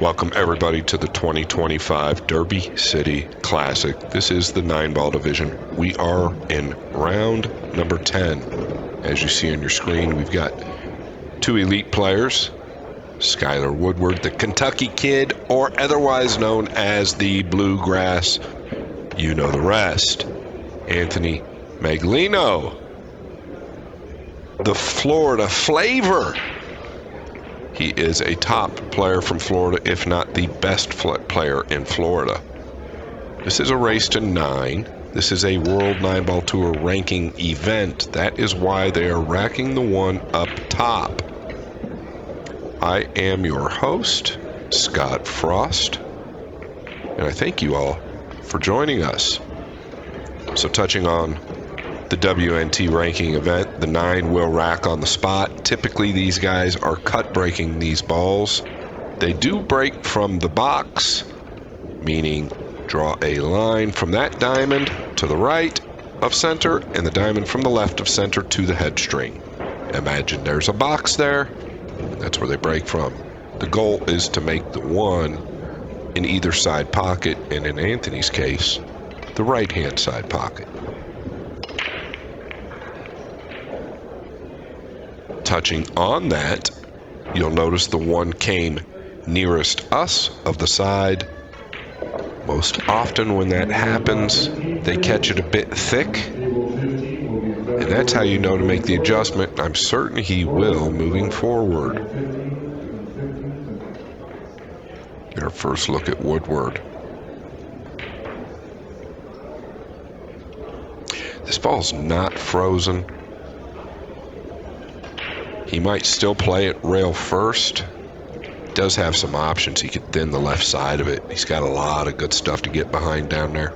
Welcome everybody to the 2025 Derby City Classic. This is the 9-ball division. We are in round number 10. As you see on your screen, we've got two elite players, Skyler Woodward, the Kentucky Kid, or otherwise known as the Bluegrass. You know the rest. Anthony Meglino, the Florida Flavor. He is a top player from Florida, if not the best player in Florida. This is a race to 9. This is a World 9-Ball Tour ranking event. That is why they are racking the one up top. I am your host, Scott Frost, and I thank you all for joining us. So touching on the WNT ranking event, the 9 will rack on the spot. Typically, these guys are cut breaking these balls. They do break from the box, meaning draw a line from that diamond to the right of center and the diamond from the left of center to the head string. Imagine there's a box there. That's where they break from. The goal is to make the 1 in either side pocket, and in Anthony's case, the right-hand side pocket. Touching on that, you'll notice the 1 came nearest us of the side. Most often when that happens, they catch it a bit thick, and that's how you know to make the adjustment. I'm certain he will moving forward. Get our first look at Woodward. This ball's not frozen. He might still play it rail first. Does have some options. He could thin the left side of it. He's got a lot of good stuff to get behind down there.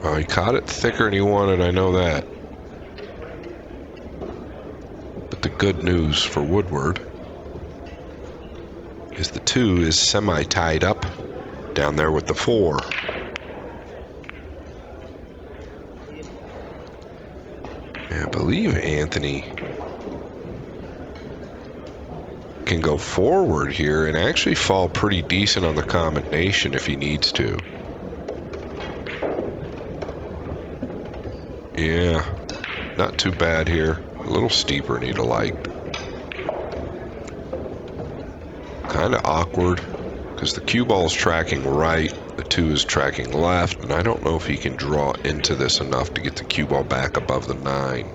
Well, he caught it thicker than he wanted, I know that. But the good news for Woodward is the 2 is semi-tied up down there with the 4. I believe Anthony can go forward here and actually fall pretty decent on the combination if he needs to. Yeah, not too bad here. A little steeper than he'd have liked. Kind of awkward because the cue ball is tracking right, the 2 is tracking left, and I don't know if he can draw into this enough to get the cue ball back above the 9.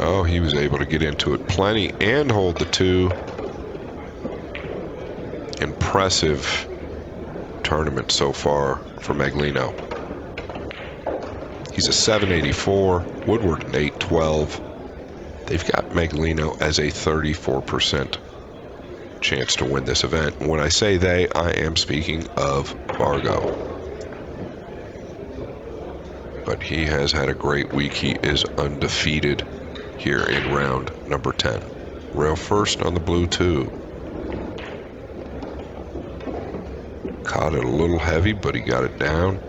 Oh, he was able to get into it plenty and hold the 2. Impressive tournament so far for Meglino. He's a 784, Woodward an 812. They've got Meglino as a 34% chance to win this event. And when I say they, I am speaking of Fargo. But he has had a great week. He is undefeated here in round number 10. Rail first on the blue 2. Caught it a little heavy, but he got it down.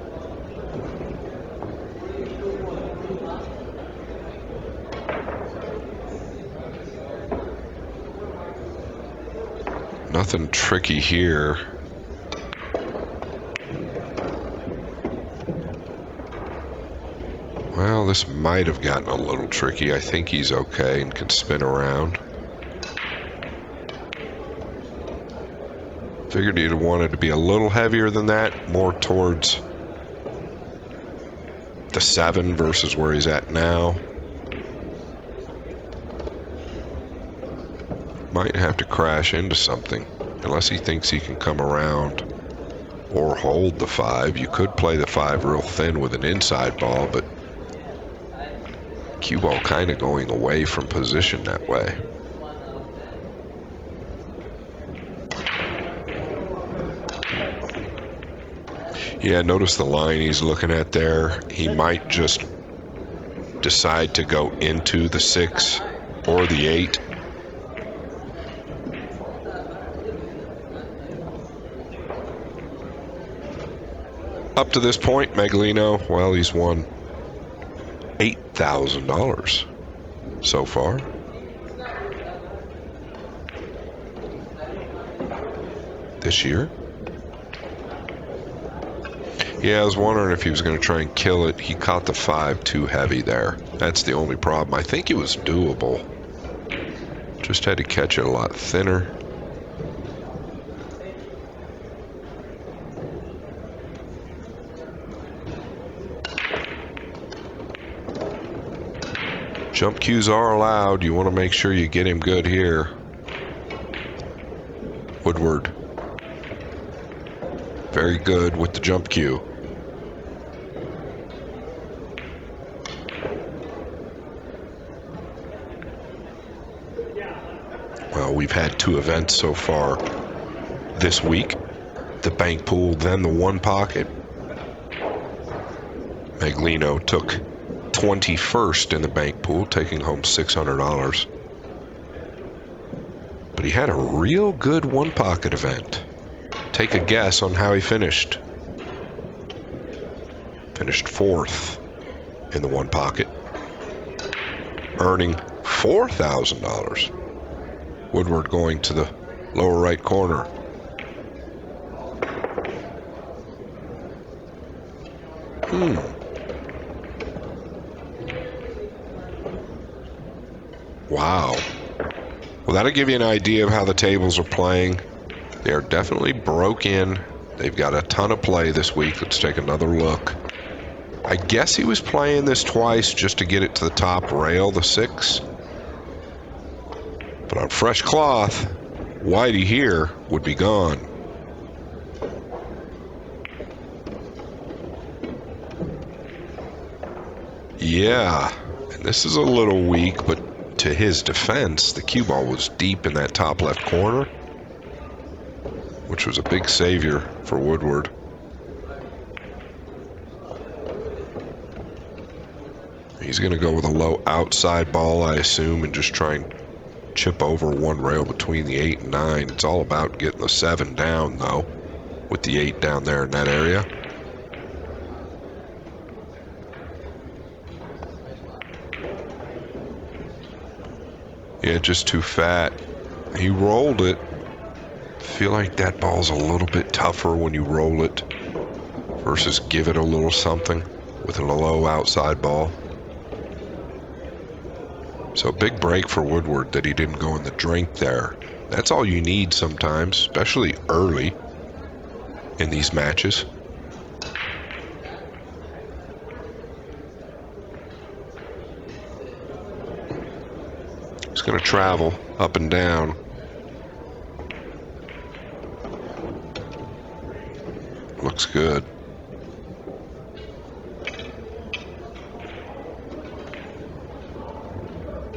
Nothing tricky here. Well, this might have gotten a little tricky. I think he's okay and can spin around. Figured he'd have wanted to be a little heavier than that, more towards the 7 versus where he's at now. Might have to crash into something, unless he thinks he can come around or hold the 5. You could play the 5 real thin with an inside ball, but cue ball kind of going away from position that way. Yeah, notice the line he's looking at there. He might just decide to go into the 6 or the 8. Up to this point, Meglino, well, he's won $8,000 so far. This year. Yeah, I was wondering if he was going to try and kill it. He caught the 5 too heavy there. That's the only problem. I think it was doable. Just had to catch it a lot thinner. Jump cues are allowed. You want to make sure you get him good here. Woodward. Very good with the jump cue. Well, we've had 2 events so far this week. The bank pool, then the 1 pocket. Meglino took 21st in the bank pool, taking home $600. But he had a real good 1 pocket event. Take a guess on how he finished. Finished 4th in the 1 pocket, earning $4,000. Woodward going to the lower right corner. Wow. Well, that'll give you an idea of how the tables are playing. They're definitely broke in. They've got a ton of play this week. Let's take another look. I guess he was playing this twice just to get it to the top rail, the 6. But on fresh cloth, Whitey here would be gone. Yeah, and this is a little weak, but to his defense, the cue ball was deep in that top left corner, which was a big savior for Woodward. He's going to go with a low outside ball, I assume, and just try and chip over 1 rail between the 8 and 9. It's all about getting the 7 down, though, with the 8 down there in that area. Yeah, just too fat. He rolled it. Feel like that ball's a little bit tougher when you roll it versus give it a little something with a low outside ball. So big break for Woodward that he didn't go in the drink there. That's all you need sometimes, especially early in these matches. He's going to travel up and down. Looks good.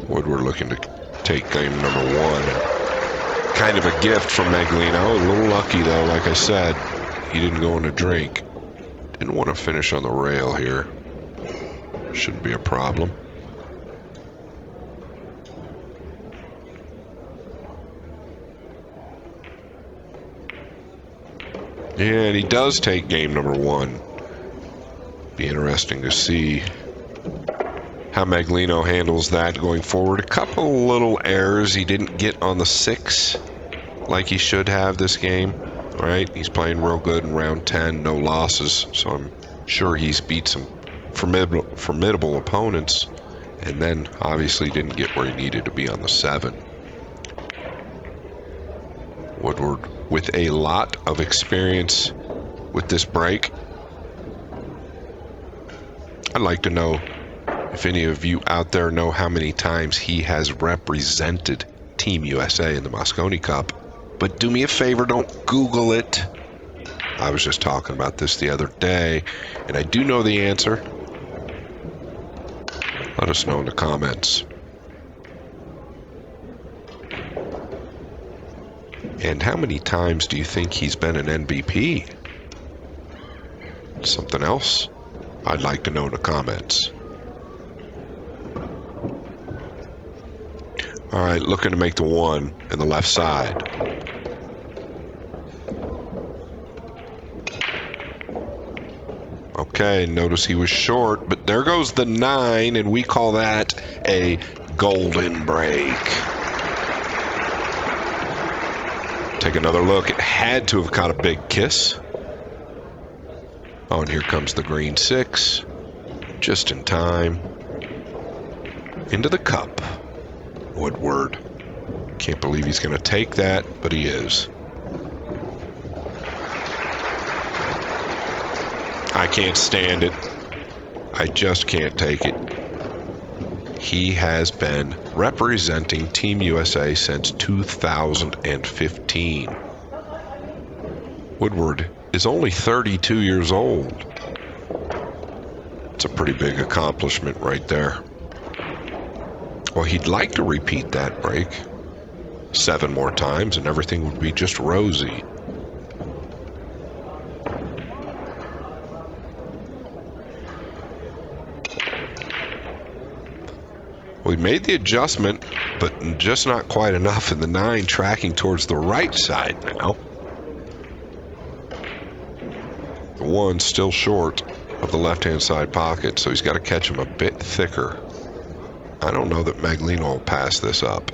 Woodward looking to take game number 1. Kind of a gift from Meglino. A little lucky, though, like I said. He didn't go in a drink. Didn't want to finish on the rail here. Shouldn't be a problem. Yeah, and he does take game number 1. Be interesting to see how Meglino handles that going forward. A couple little errors he didn't get on the 6 like he should have this game, right? He's playing real good in round 10, no losses, so I'm sure he's beat some formidable opponents, and then obviously didn't get where he needed to be on the 7. Woodward with a lot of experience with this break. I'd like to know if any of you out there know how many times he has represented Team USA in the Mosconi Cup. But do me a favor, don't Google it. I was just talking about this the other day, and I do know the answer. Let us know in the comments. And how many times do you think he's been an MVP? Something else I'd like to know in the comments. All right, looking to make the 1 in the left side. Okay, notice he was short, but there goes the 9, and we call that a golden break. Take another look. It had to have caught a big kiss. Oh, and here comes the green 6. Just in time. Into the cup. Woodward. Can't believe he's going to take that, but he is. I can't stand it. I just can't take it. He has been representing Team USA since 2015. Woodward is only 32 years old. It's a pretty big accomplishment right there. Well, he'd like to repeat that break 7 more times and everything would be just rosy. We made the adjustment, but just not quite enough, in the 9 tracking towards the right side now. The 1 still short of the left-hand side pocket, so he's got to catch him a bit thicker. I don't know that Meglino will pass this up.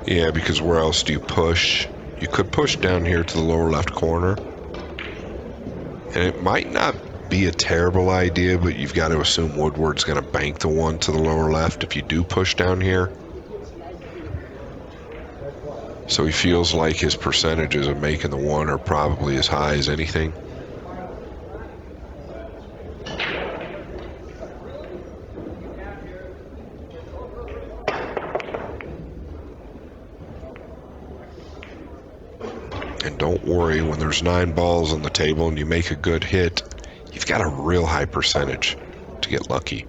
Yeah, because where else do you push? You could push down here to the lower left corner. And it might not be a terrible idea, but you've got to assume Woodward's going to bank the 1 to the lower left if you do push down here. So he feels like his percentages of making the 1 are probably as high as anything. And don't worry, when there's 9 balls on the table and you make a good hit, you've got a real high percentage to get lucky.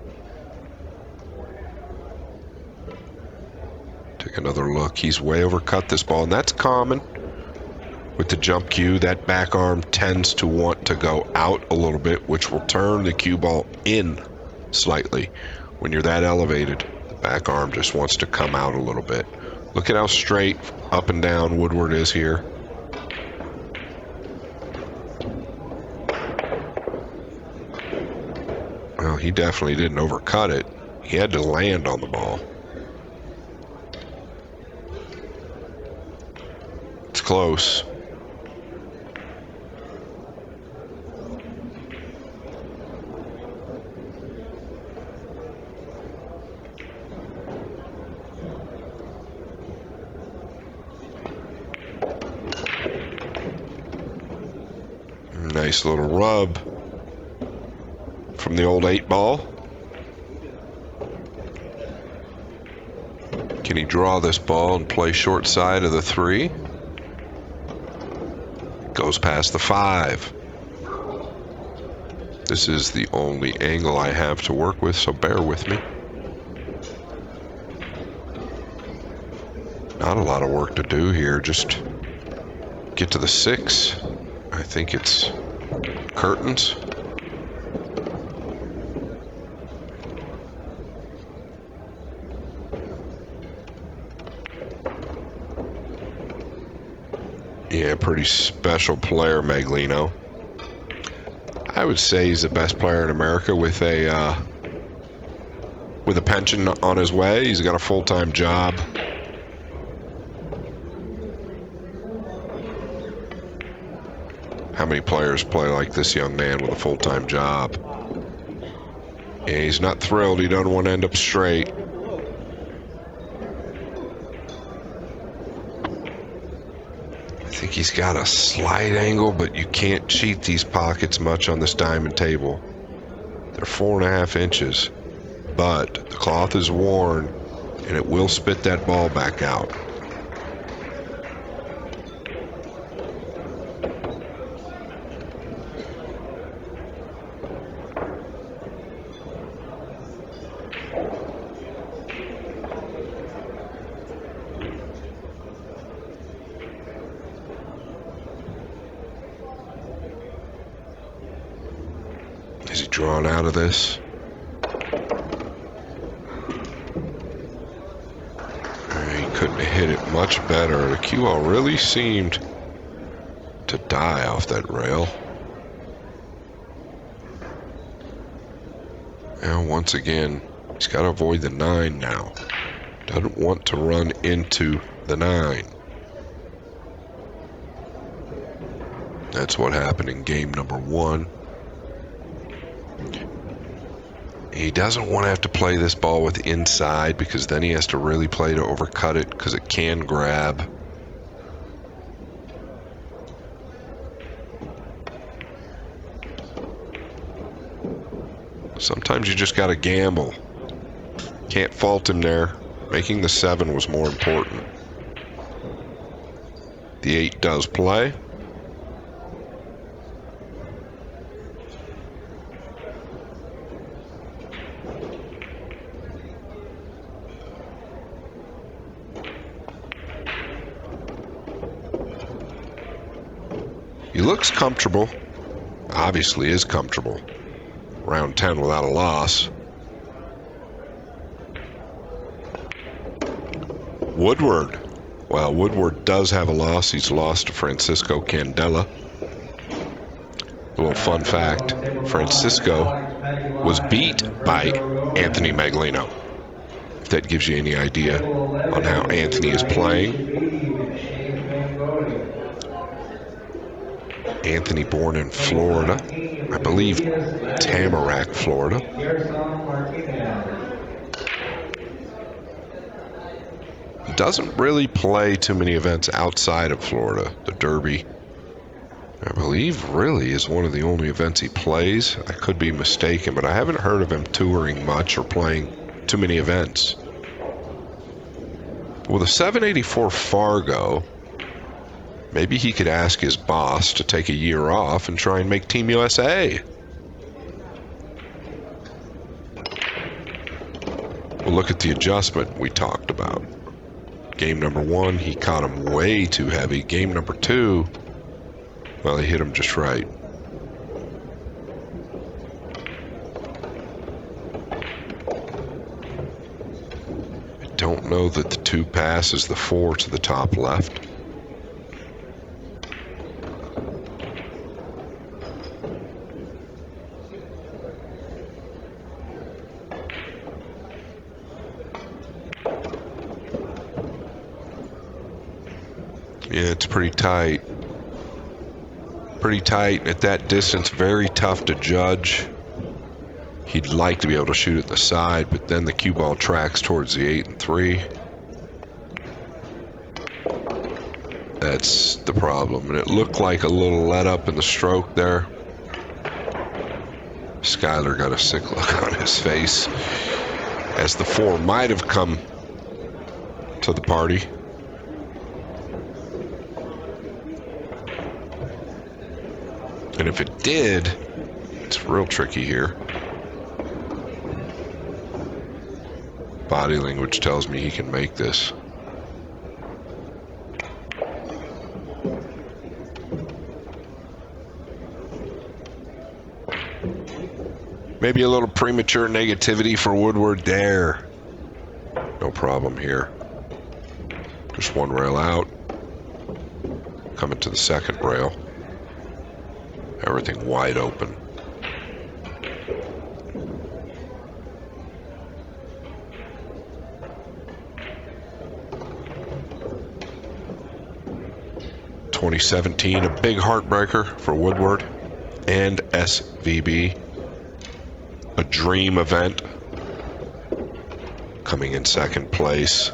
Take another look. He's way overcut this ball, and that's common. With the jump cue, that back arm tends to want to go out a little bit, which will turn the cue ball in slightly. When you're that elevated, the back arm just wants to come out a little bit. Look at how straight up and down Woodward is here. Well, he definitely didn't overcut it. He had to land on the ball. It's close. Nice little rub from the old 8 ball. Can he draw this ball and play short side of the 3? Goes past the 5. This is the only angle I have to work with, so bear with me. Not a lot of work to do here, just get to the 6. I think it's curtains. Yeah, pretty special player, Meglino. I would say he's the best player in America with a pension on his way. He's got a full-time job. How many players play like this young man with a full-time job? Yeah, he's not thrilled. He doesn't want to end up straight. I think he's got a slight angle, but you can't cheat these pockets much on this diamond table. They're 4.5 inches, but the cloth is worn and it will spit that ball back out. Is he drawn out of this? He couldn't starting to hit it much better. The cue ball really seemed to die off that rail. And once again, he's got to avoid the 9 now. Doesn't want to run into the 9. That's what happened in game number 1. He doesn't want to have to play this ball with inside, because then he has to really play to overcut it, because it can grab. Sometimes you just got to gamble. Can't fault him there. Making the 7 was more important. The 8 does play. He looks comfortable. Obviously is comfortable. Round 10 without a loss. Woodward. Well, Woodward does have a loss. He's lost to Francisco Candela. A little fun fact. Francisco was beat by Anthony Meglino. If that gives you any idea on how Anthony is playing. Anthony born in Florida, I believe Tamarack, Florida. Doesn't really play too many events outside of Florida. The Derby, I believe, really is one of the only events he plays. I could be mistaken, but I haven't heard of him touring much or playing too many events. With a 784 Fargo, maybe he could ask his boss to take a year off and try and make Team USA. Well, look at the adjustment we talked about. Game number 1, he caught him way too heavy. Game number 2, well, he hit him just right. I don't know that the 2 passes the 4 to the top left. Yeah, it's pretty tight. Pretty tight. At that distance, very tough to judge. He'd like to be able to shoot at the side, but then the cue ball tracks towards the 8 and 3. That's the problem. And it looked like a little let up in the stroke there. Skyler got a sick look on his face, as the 4 might have come to the party. And if it did, it's real tricky here. Body language tells me he can make this. Maybe a little premature negativity for Woodward there. No problem here. Just 1 rail out. Coming to the 2nd rail. Everything wide open. (2017), a big heartbreaker for Woodward and SVB. A dream event. Coming in 2nd place.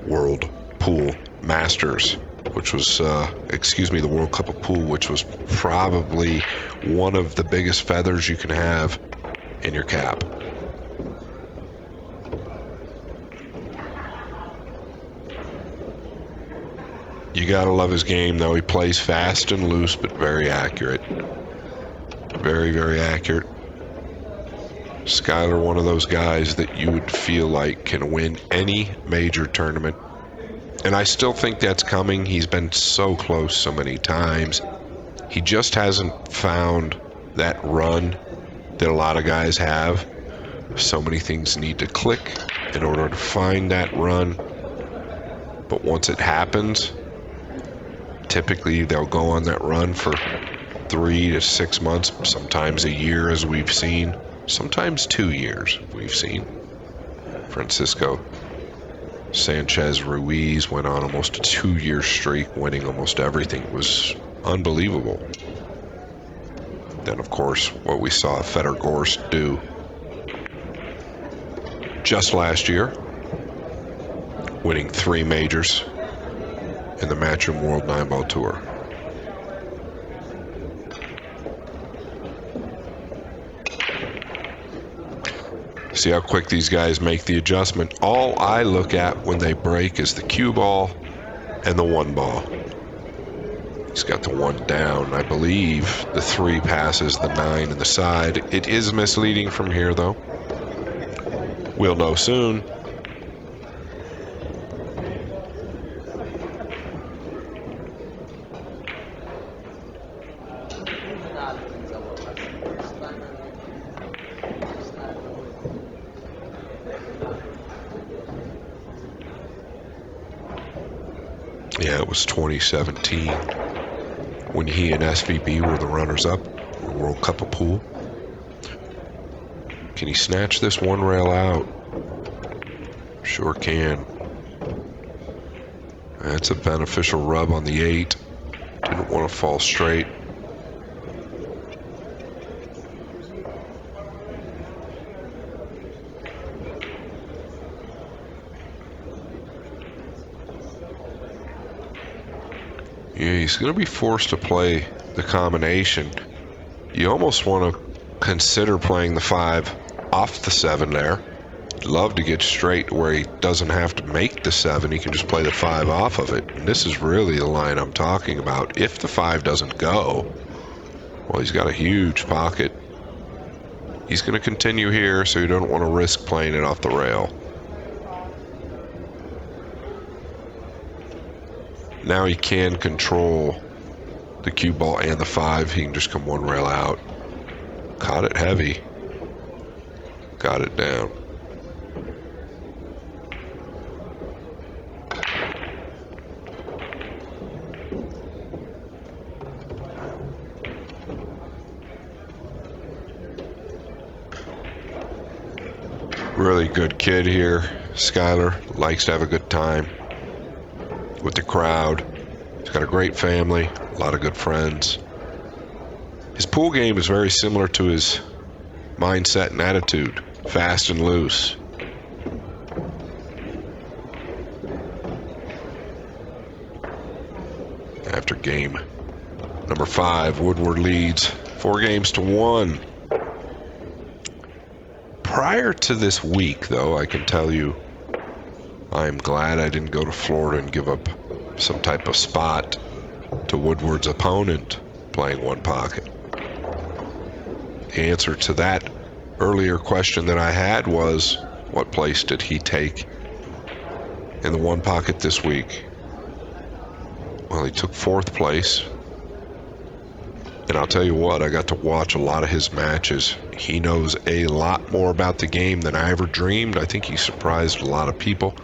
World Pool Masters, which was, the World Cup of Pool, which was probably one of the biggest feathers you can have in your cap. You gotta love his game, though. He plays fast and loose, but very accurate. Very, very accurate. Skyler, one of those guys that you would feel like can win any major tournament. And I still think that's coming. He's been so close so many times. He just hasn't found that run that a lot of guys have. So many things need to click in order to find that run. But once it happens, typically they'll go on that run for 3 to 6 months, sometimes a year, as we've seen, sometimes 2 years we've seen. Francisco Sanchez Ruiz went on almost a 2-year streak, winning almost everything. It was unbelievable. Then, of course, what we saw Fedor Gorst do just last year, winning 3 majors in the Matchroom World 9-Ball Tour. See how quick these guys make the adjustment. All I look at when they break is the cue ball and the 1 ball. He's got the 1 down. I believe the 3 passes the 9 in the side. It is misleading from here, though. We'll know soon. Yeah, it was 2017 when he and SVB were the runners-up in the World Cup of Pool. Can he snatch this 1 rail out? Sure can. That's a beneficial rub on the 8. Didn't want to fall straight. Yeah, he's going to be forced to play the combination. You almost want to consider playing the 5 off the 7 there. Love to get straight where he doesn't have to make the 7. He can just play the 5 off of it. And this is really the line I'm talking about. If the 5 doesn't go, well, he's got a huge pocket. He's going to continue here, so you don't want to risk playing it off the rail. Now he can control the cue ball and the 5. He can just come 1 rail out. Caught it heavy. Got it down. Really good kid here. Skyler likes to have a good time with the crowd. He's got a great family, a lot of good friends. His pool game is very similar to his mindset and attitude, fast and loose. After game number 5, Woodward leads 4-1. Prior to this week, though, I can tell you, I'm glad I didn't go to Florida and give up some type of spot to Woodward's opponent playing 1 pocket. The answer to that earlier question that I had was, what place did he take in the 1 pocket this week? Well, he took 4th place. And I'll tell you what, I got to watch a lot of his matches. He knows a lot more about the game than I ever dreamed. I think he surprised a lot of people.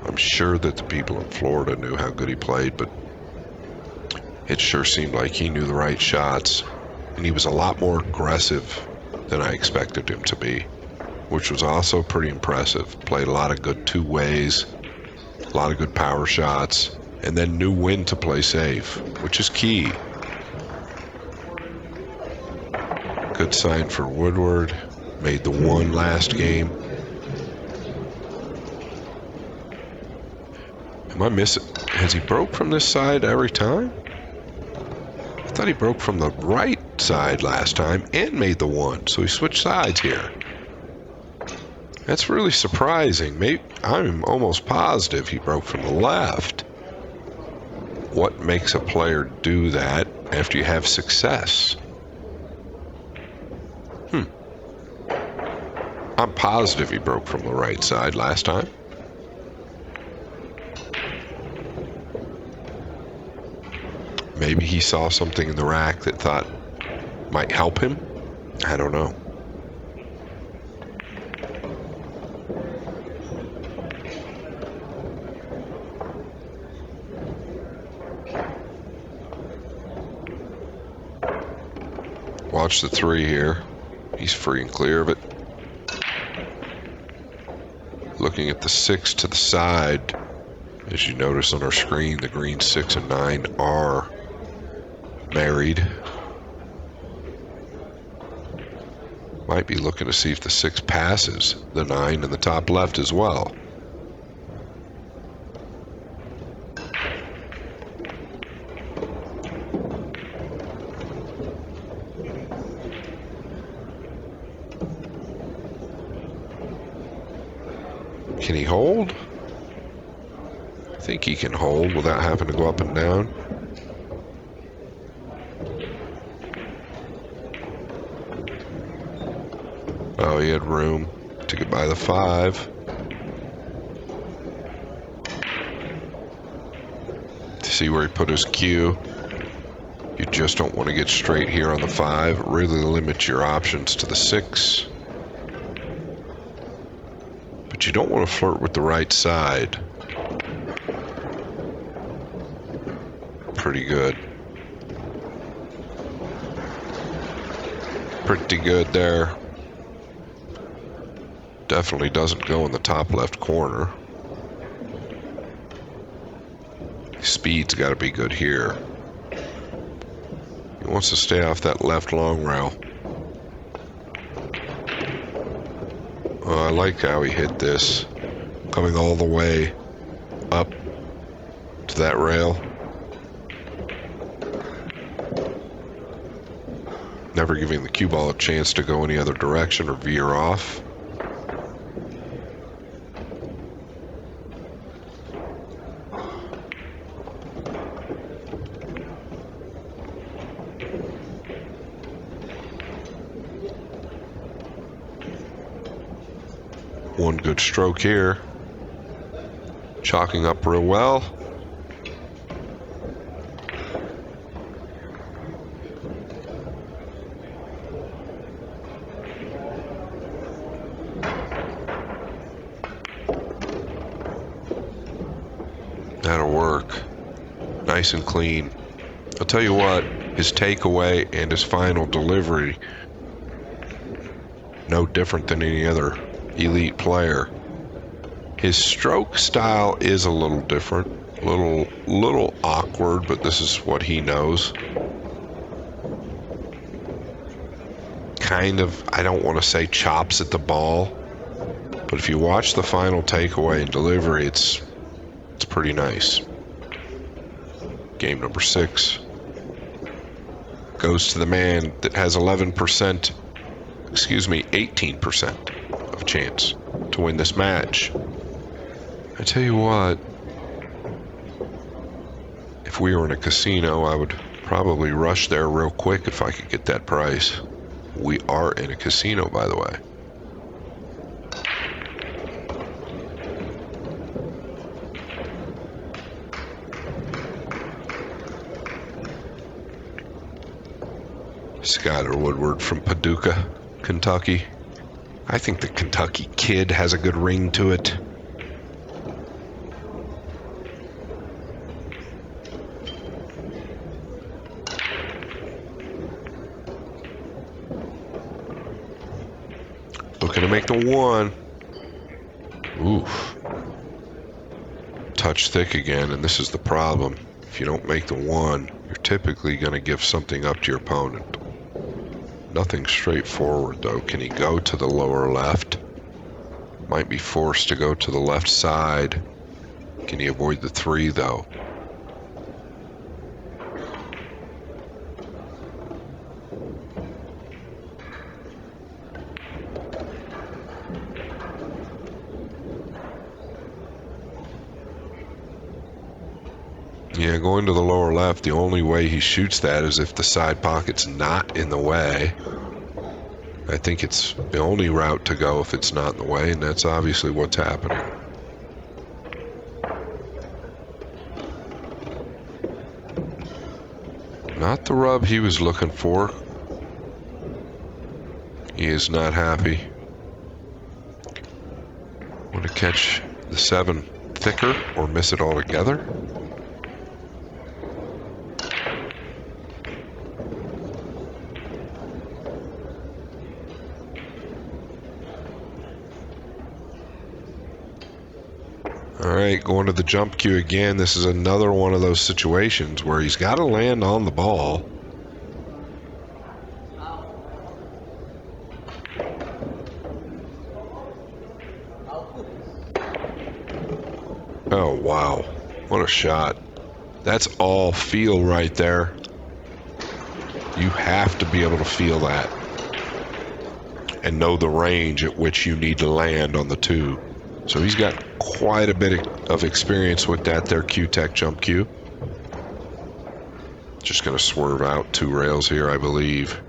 I'm sure that the people in Florida knew how good he played, but it sure seemed like he knew the right shots. And he was a lot more aggressive than I expected him to be, which was also pretty impressive. Played a lot of good 2-ways, a lot of good power shots, and then knew when to play safe, which is key. Good sign for Woodward. Made the 1 last game. Am I missing? Has he broke from this side every time? I thought he broke from the right side last time and made the 1. So he switched sides here. That's really surprising. Maybe I'm almost positive he broke from the left. What makes a player do that after you have success? I'm positive he broke from the right side last time. Maybe he saw something in the rack that thought might help him. I don't know. Watch the 3 here. He's free and clear of it. Looking at the 6 to the side. As you notice on our screen, the green 6 and 9 are married. Might be looking to see if the 6 passes the 9 in the top left as well. Can he hold? I think he can hold without having to go up and down. Oh, he had room to get by the 5. To see where he put his cue. You just don't want to get straight here on the 5. Really limit your options to the 6. But you don't want to flirt with the right side. Pretty good. Pretty good there. Definitely doesn't go in the top left corner. Speed's got to be good here. He wants to stay off that left long rail. Oh, I like how he hit this. Coming all the way up to that rail. Never giving the cue ball a chance to go any other direction or veer off. One good stroke here. Chalking up real well. That'll work. Nice and clean. I'll tell you what, his takeaway and his final delivery, no different than any other elite player. His stroke style is a little different, little awkward, but this is what he knows. Kind of, I don't want to say chops at the ball, but if you watch the final takeaway and delivery, it's pretty nice. Game number 6 goes to the man that has 18% of chance to win this match. I tell you what, if we were in a casino, I would probably rush there real quick if I could get that price. We are in a casino, by the way. Skyler Woodward from Paducah, Kentucky. I think the Kentucky kid has a good ring to it. Looking to make the 1. Oof. Touch thick again, and this is the problem. If you don't make the 1, you're typically going to give something up to your opponent. Nothing straightforward, though. Can he go to the lower left? Might be forced to go to the left side. Can he avoid the 3, though? Yeah, going to the lower left, the only way he shoots that is if the side pocket's not in the way. I think it's the only route to go if it's not in the way, and that's obviously what's happening. Not the rub he was looking for. He is not happy. Want to catch the 7 thicker or miss it altogether? All right, going to the jump cue again. This is another one of those situations where he's got to land on the ball. Oh, wow. What a shot. That's all feel right there. You have to be able to feel that and know the range at which you need to land on the two. So he's got quite a bit of experience with that there Q-Tech jump cue. Just going to swerve out 2 rails here, I believe.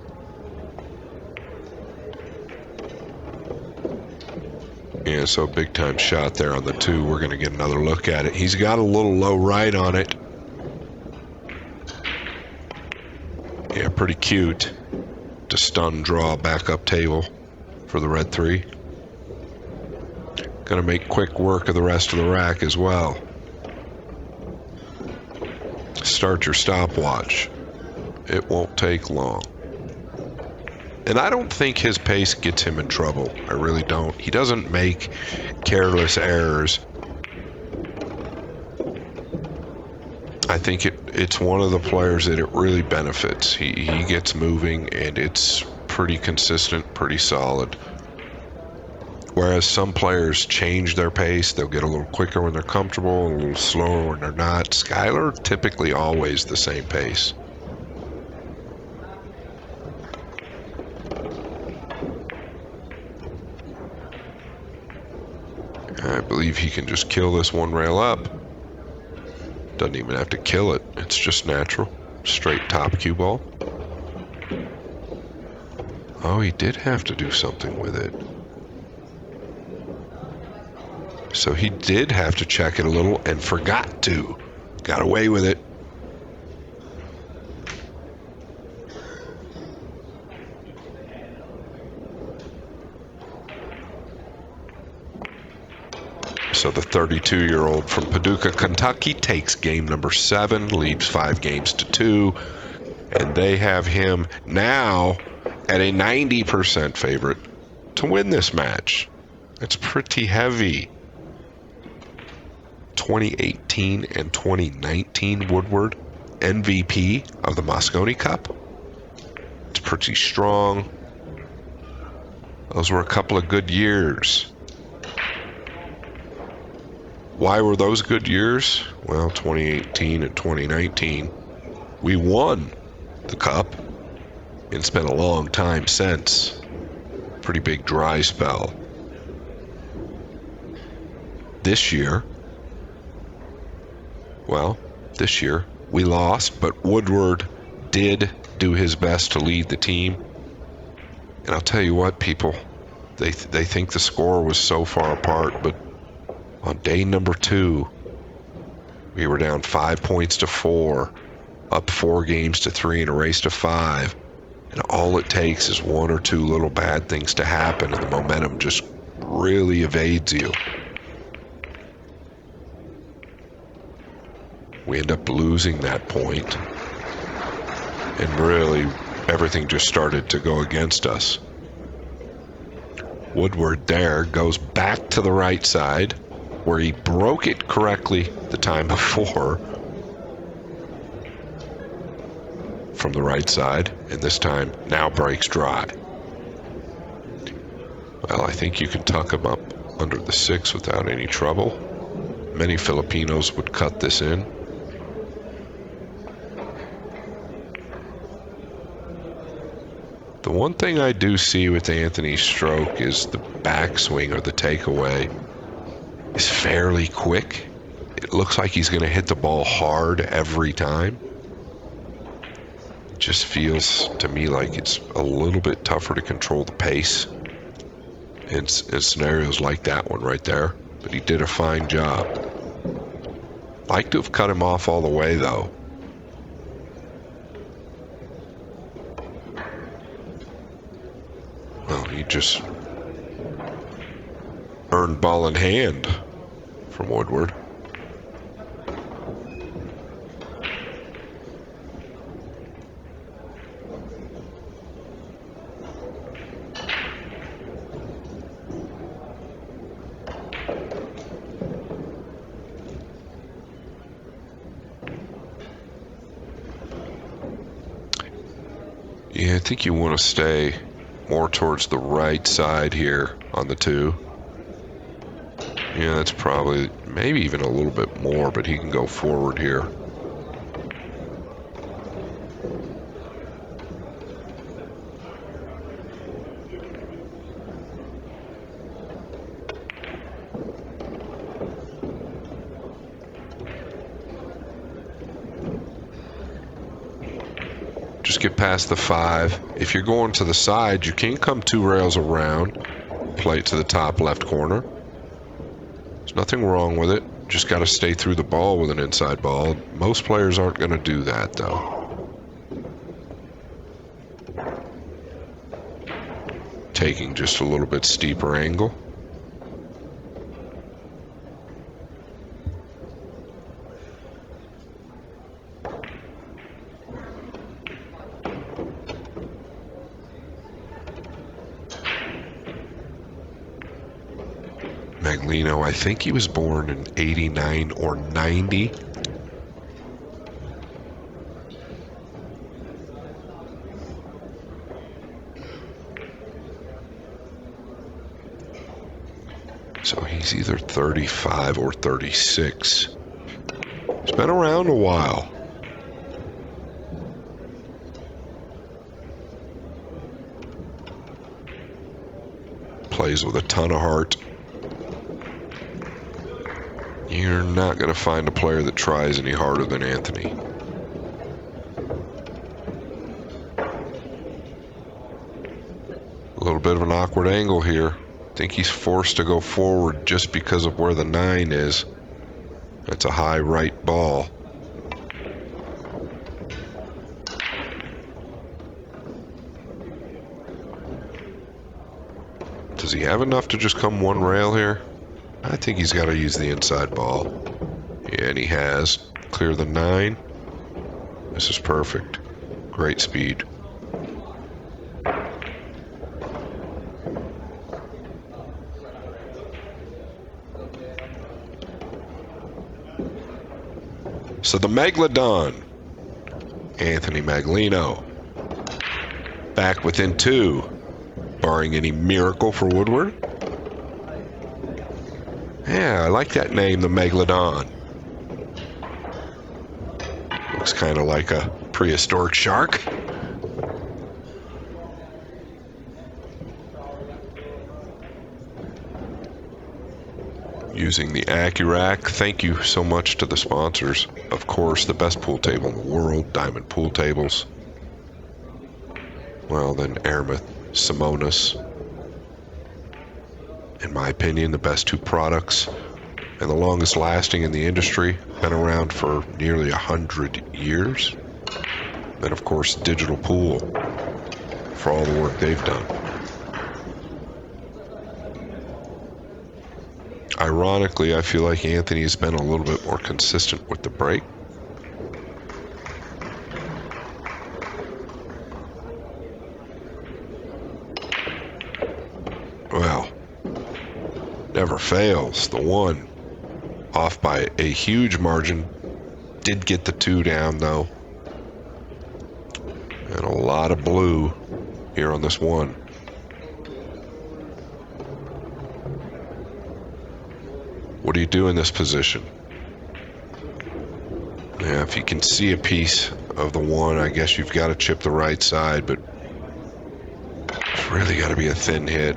Yeah, so big time shot there on the 2. We're going to get another look at it. He's got a little low right on it. Yeah, pretty cute. To stun draw back up table for the red 3. Gonna make quick work of the rest of the rack as well. Start your stopwatch. It won't take long. And I don't think his pace gets him in trouble. I really don't. He doesn't make careless errors. I think it's one of the players that it really benefits. He gets moving and it's pretty consistent, pretty solid. Whereas some players change their pace. They'll get a little quicker when they're comfortable, a little slower when they're not. Skyler, typically always the same pace. I believe he can just kill this 1 rail up. Doesn't even have to kill it. It's just natural. Straight top cue ball. Oh, he did have to do something with it. So he did have to check it a little and forgot to. Got away with it. So the 32-year-old from Paducah, Kentucky takes game number 7, leads 5 games to 2, and they have him now at a 90% favorite to win this match. It's pretty heavy. 2018 and 2019 Woodward MVP of the Moscone Cup. It's pretty strong. Those were a couple of good years. Why were those good years? Well, 2018 and 2019, we won the cup and spent a long time since. Pretty big dry spell. This year, we lost, but Woodward did do his best to lead the team. And I'll tell you what, people, they think the score was so far apart, but on day number 2, we were down 5 points to 4, up 4 games to 3 in a race to 5. And all it takes is 1 or 2 little bad things to happen, and the momentum just really evades you. We end up losing that point, and really everything just started to go against us. Woodward there goes back to the right side, where he broke it correctly the time before from the right side, and this time now breaks dry. Well, I think you can tuck him up under the 6 without any trouble. Many Filipinos would cut this in. The one thing I do see with Anthony's stroke is the backswing or the takeaway is fairly quick. It looks like he's going to hit the ball hard every time. It just feels to me like it's a little bit tougher to control the pace in scenarios like that one right there. But he did a fine job. Like to have cut him off all the way though. Well, he just earned ball in hand from Woodward. Yeah, I think you want to stay more towards the right side here on the 2. Yeah, that's probably, maybe even a little bit more, but he can go forward here. Just get past the 5. If you're going to the side, you can come 2 rails around, play it to the top left corner. There's nothing wrong with it. Just got to stay through the ball with an inside ball. Most players aren't going to do that, though. Taking just a little bit steeper angle. Meglino, I think he was born in 89 or 90. So he's either 35 or 36. He's been around a while. Plays with a ton of heart. You're not going to find a player that tries any harder than Anthony. A little bit of an awkward angle here. I think he's forced to go forward just because of where the 9 is. That's a high right ball. Does he have enough to just come 1 rail here? I think he's got to use the inside ball. Yeah, and he has. Clear the 9. This is perfect. Great speed. So the Megalodon, Anthony Meglino, back within 2, barring any miracle for Woodward. Yeah, I like that name, the Megalodon. Looks kind of like a prehistoric shark. Using the Accurac. Thank you so much to the sponsors. Of course, the best pool table in the world, Diamond Pool Tables. Well, then Airmouth, Simonis. In my opinion, the best 2 products and the longest lasting in the industry. Been around for nearly 100 years. Then, of course, Digital Pool for all the work they've done. Ironically, I feel like Anthony has been a little bit more consistent with the break. Well, never fails. The 1 off by a huge margin. Did get the 2 down, though. And a lot of blue here on this 1. What do you do in this position? Yeah, if you can see a piece of the 1, I guess you've got to chip the right side, but it's really got to be a thin hit.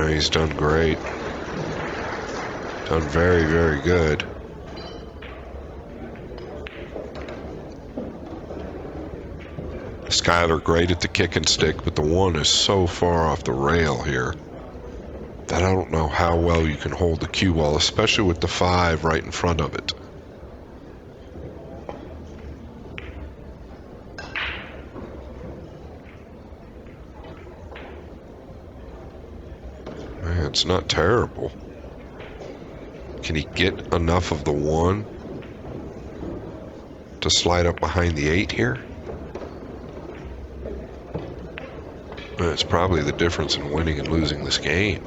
He's done great. Done very, very good. Skyler great at the kick and stick, but the 1 is so far off the rail here that I don't know how well you can hold the cue ball, especially with the 5 right in front of it. Man, it's not terrible. Can he get enough of the 1 to slide up behind the 8 here? It's probably the difference in winning and losing this game.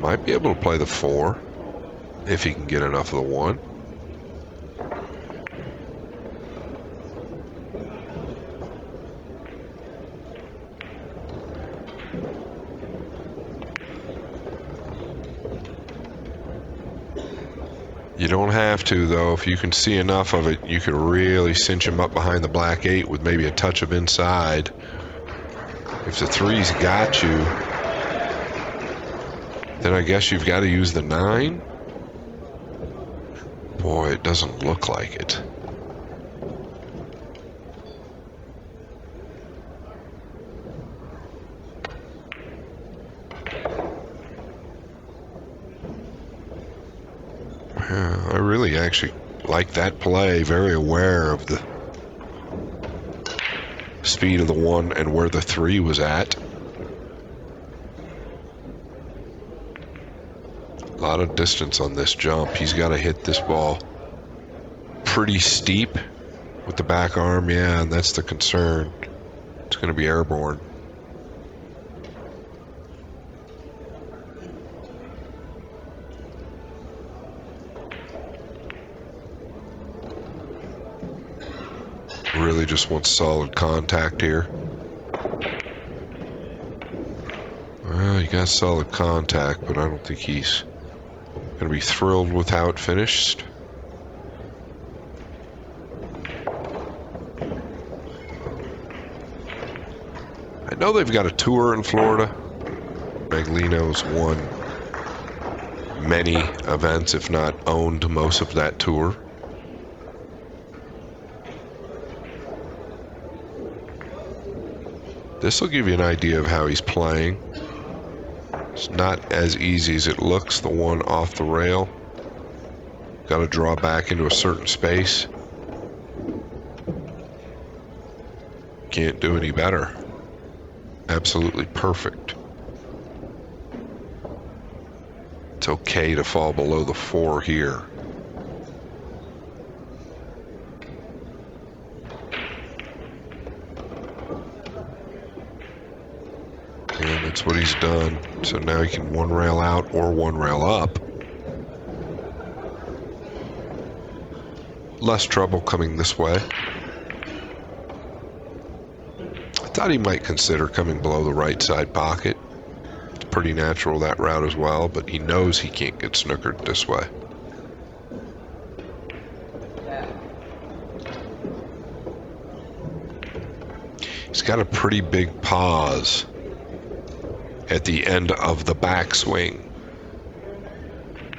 Might be able to play the 4 if he can get enough of the 1. You don't have to, though. If you can see enough of it, you can really cinch him up behind the black 8 with maybe a touch of inside. If the 3's got you, then I guess you've got to use the 9. Boy, it doesn't look like it. I really actually like that play. Very aware of the speed of the 1 and where the 3 was at. A lot of distance on this jump. He's got to hit this ball pretty steep with the back arm. Yeah, and that's the concern. It's going to be airborne. Really just wants solid contact here. Well, he got solid contact, but I don't think he's going to be thrilled with how it finished. I know they've got a tour in Florida. Meglino's won many events, if not owned most of that tour. This will give you an idea of how he's playing. It's not as easy as it looks, the 1 off the rail. Got to draw back into a certain space. Can't do any better. Absolutely perfect. It's okay to fall below the 4 here. And that's what he's done. So now he can 1 rail out or 1 rail up. Less trouble coming this way. I thought he might consider coming below the right side pocket. It's pretty natural, that route as well, but he knows he can't get snookered this way. He's got a pretty big pause at the end of the backswing.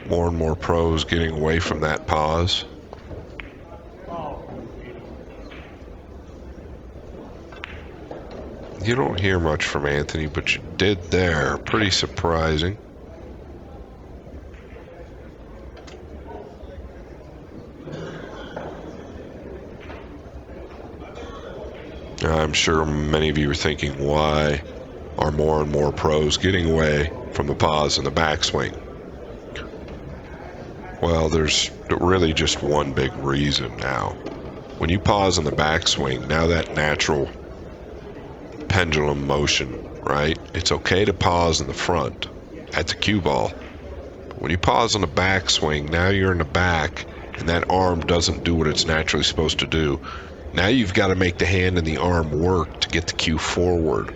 More and more pros getting away from that pause. You don't hear much from Anthony, but you did there. Pretty surprising. I'm sure many of you are thinking, why are more and more pros getting away from the pause and the backswing? Well, there's really just one big reason now. When you pause in the backswing, now that natural pendulum motion, right? It's okay to pause in the front at the cue ball. When you pause on the backswing, now you're in the back, and that arm doesn't do what it's naturally supposed to do. Now you've got to make the hand and the arm work to get the cue forward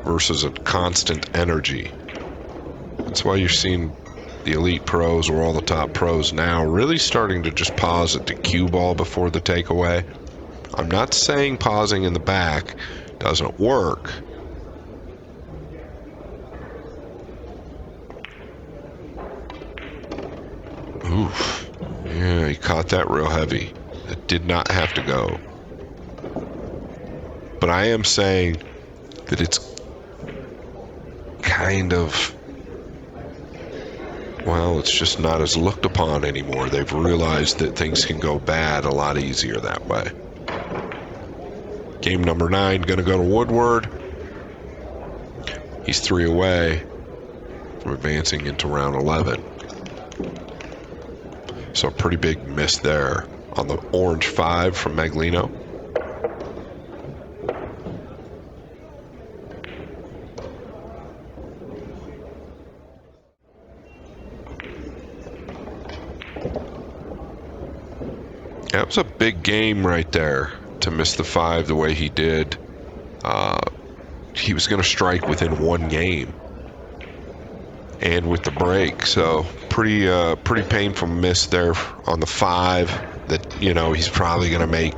versus a constant energy. That's why you're seeing the elite pros or all the top pros now really starting to just pause at the cue ball before the takeaway. I'm not saying pausing in the back doesn't work. Oof. Yeah, he caught that real heavy. It did not have to go. But I am saying that it's kind of, well, it's just not as looked upon anymore. They've realized that things can go bad a lot easier that way. Game number 9 going to go to Woodward. He's 3 away from advancing into round 11. So a pretty big miss there on the orange 5 from Meglino. That was a big game right there to miss the 5 the way he did. He was going to strike within 1 game, and with the break, so pretty painful miss there on the 5. That he's probably going to make.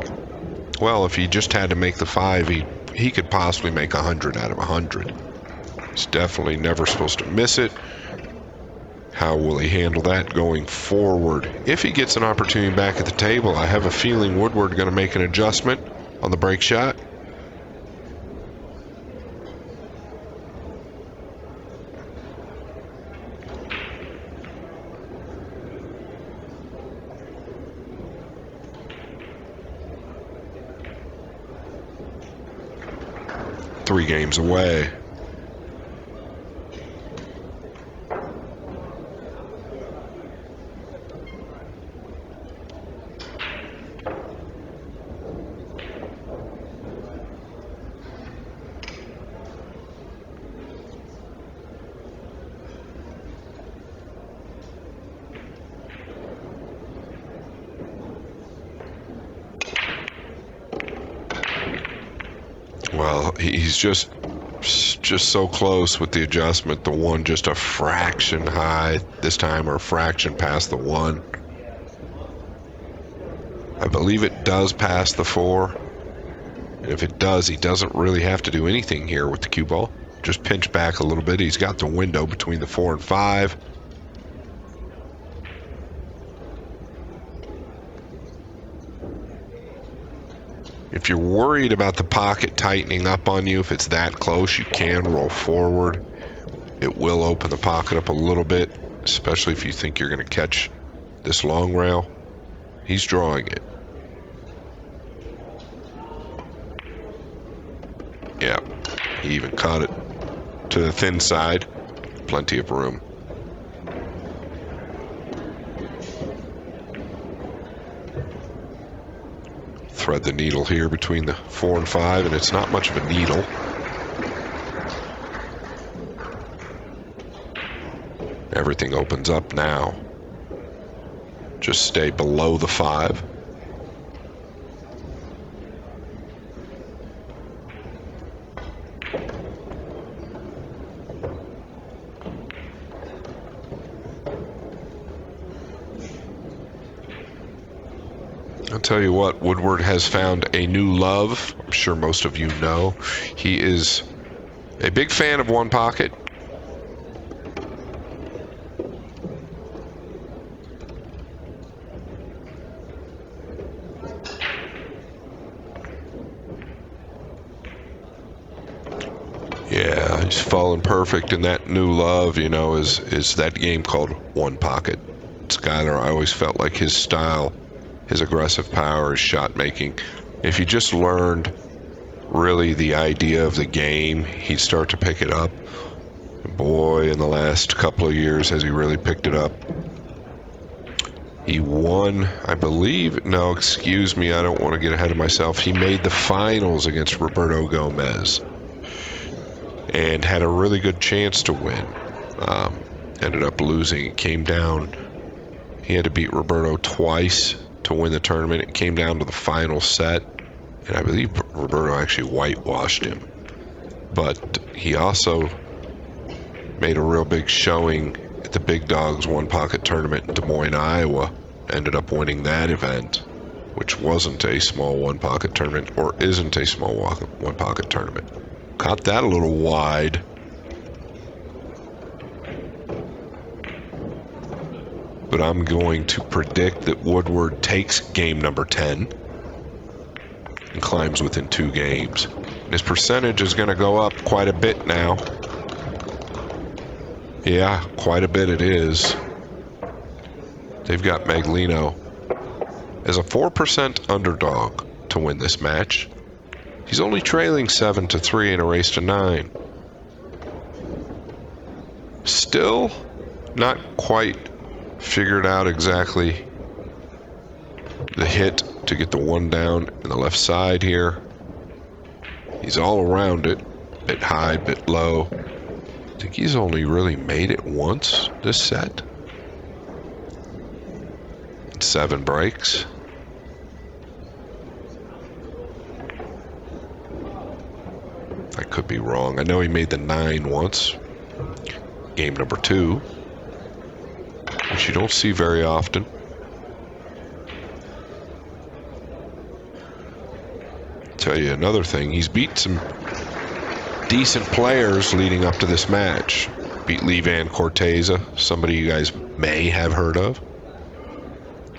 Well, if he just had to make the 5, he could possibly make 100 out of 100. He's definitely never supposed to miss it. How will he handle that going forward? If he gets an opportunity back at the table, I have a feeling Woodward going to make an adjustment on the break shot. Three games away. Well, he's just so close with the adjustment. The 1 just a fraction high this time, or a fraction past the 1. I believe it does pass the 4. And if it does, he doesn't really have to do anything here with the cue ball. Just pinch back a little bit. He's got the window between the 4 and 5. If you're worried about the pocket tightening up on you, if it's that close, you can roll forward. It will open the pocket up a little bit, especially if you think you're going to catch this long rail. He's drawing it. Yeah, he even caught it to the thin side. Plenty of room. Thread the needle here between the 4 and 5, and it's not much of a needle. Everything opens up now. Just stay below the 5. I'll tell you what, Woodward has found a new love. I'm sure most of you know. He is a big fan of 1 pocket. Yeah, he's fallen perfect in that new love, is that game called 1 pocket. Skyler, I always felt like his style, his aggressive power, his shot making. If he just learned really the idea of the game, he'd start to pick it up. Boy, in the last couple of years has he really picked it up. He won, I believe, no, excuse me, I don't want to get ahead of myself. He made the finals against Roberto Gomez and had a really good chance to win. Ended up losing. It came down. He had to beat Roberto twice to win the tournament. It came down to the final set, and I believe Roberto actually whitewashed him. But he also made a real big showing at the Big Dogs 1 pocket tournament in Des Moines, Iowa. Ended up winning that event, which wasn't a small 1 pocket tournament, or isn't a small 1 pocket tournament. Caught that a little wide. But I'm going to predict that Woodward takes game number 10 and climbs within 2 games. His percentage is going to go up quite a bit now. Yeah, quite a bit it is. They've got Meglino as a 4% underdog to win this match. He's only trailing 7-3 in a race to 9. Still not quite figured out exactly the hit to get the 1 down in the left side here. He's all around it, bit high, bit low. I think he's only really made it once this set. 7 breaks. could be wrong. I know he made the 9 once. Game number 2, which you don't see very often. Tell you another thing, he's beat some decent players leading up to this match. Beat Levan Corteza, somebody you guys may have heard of.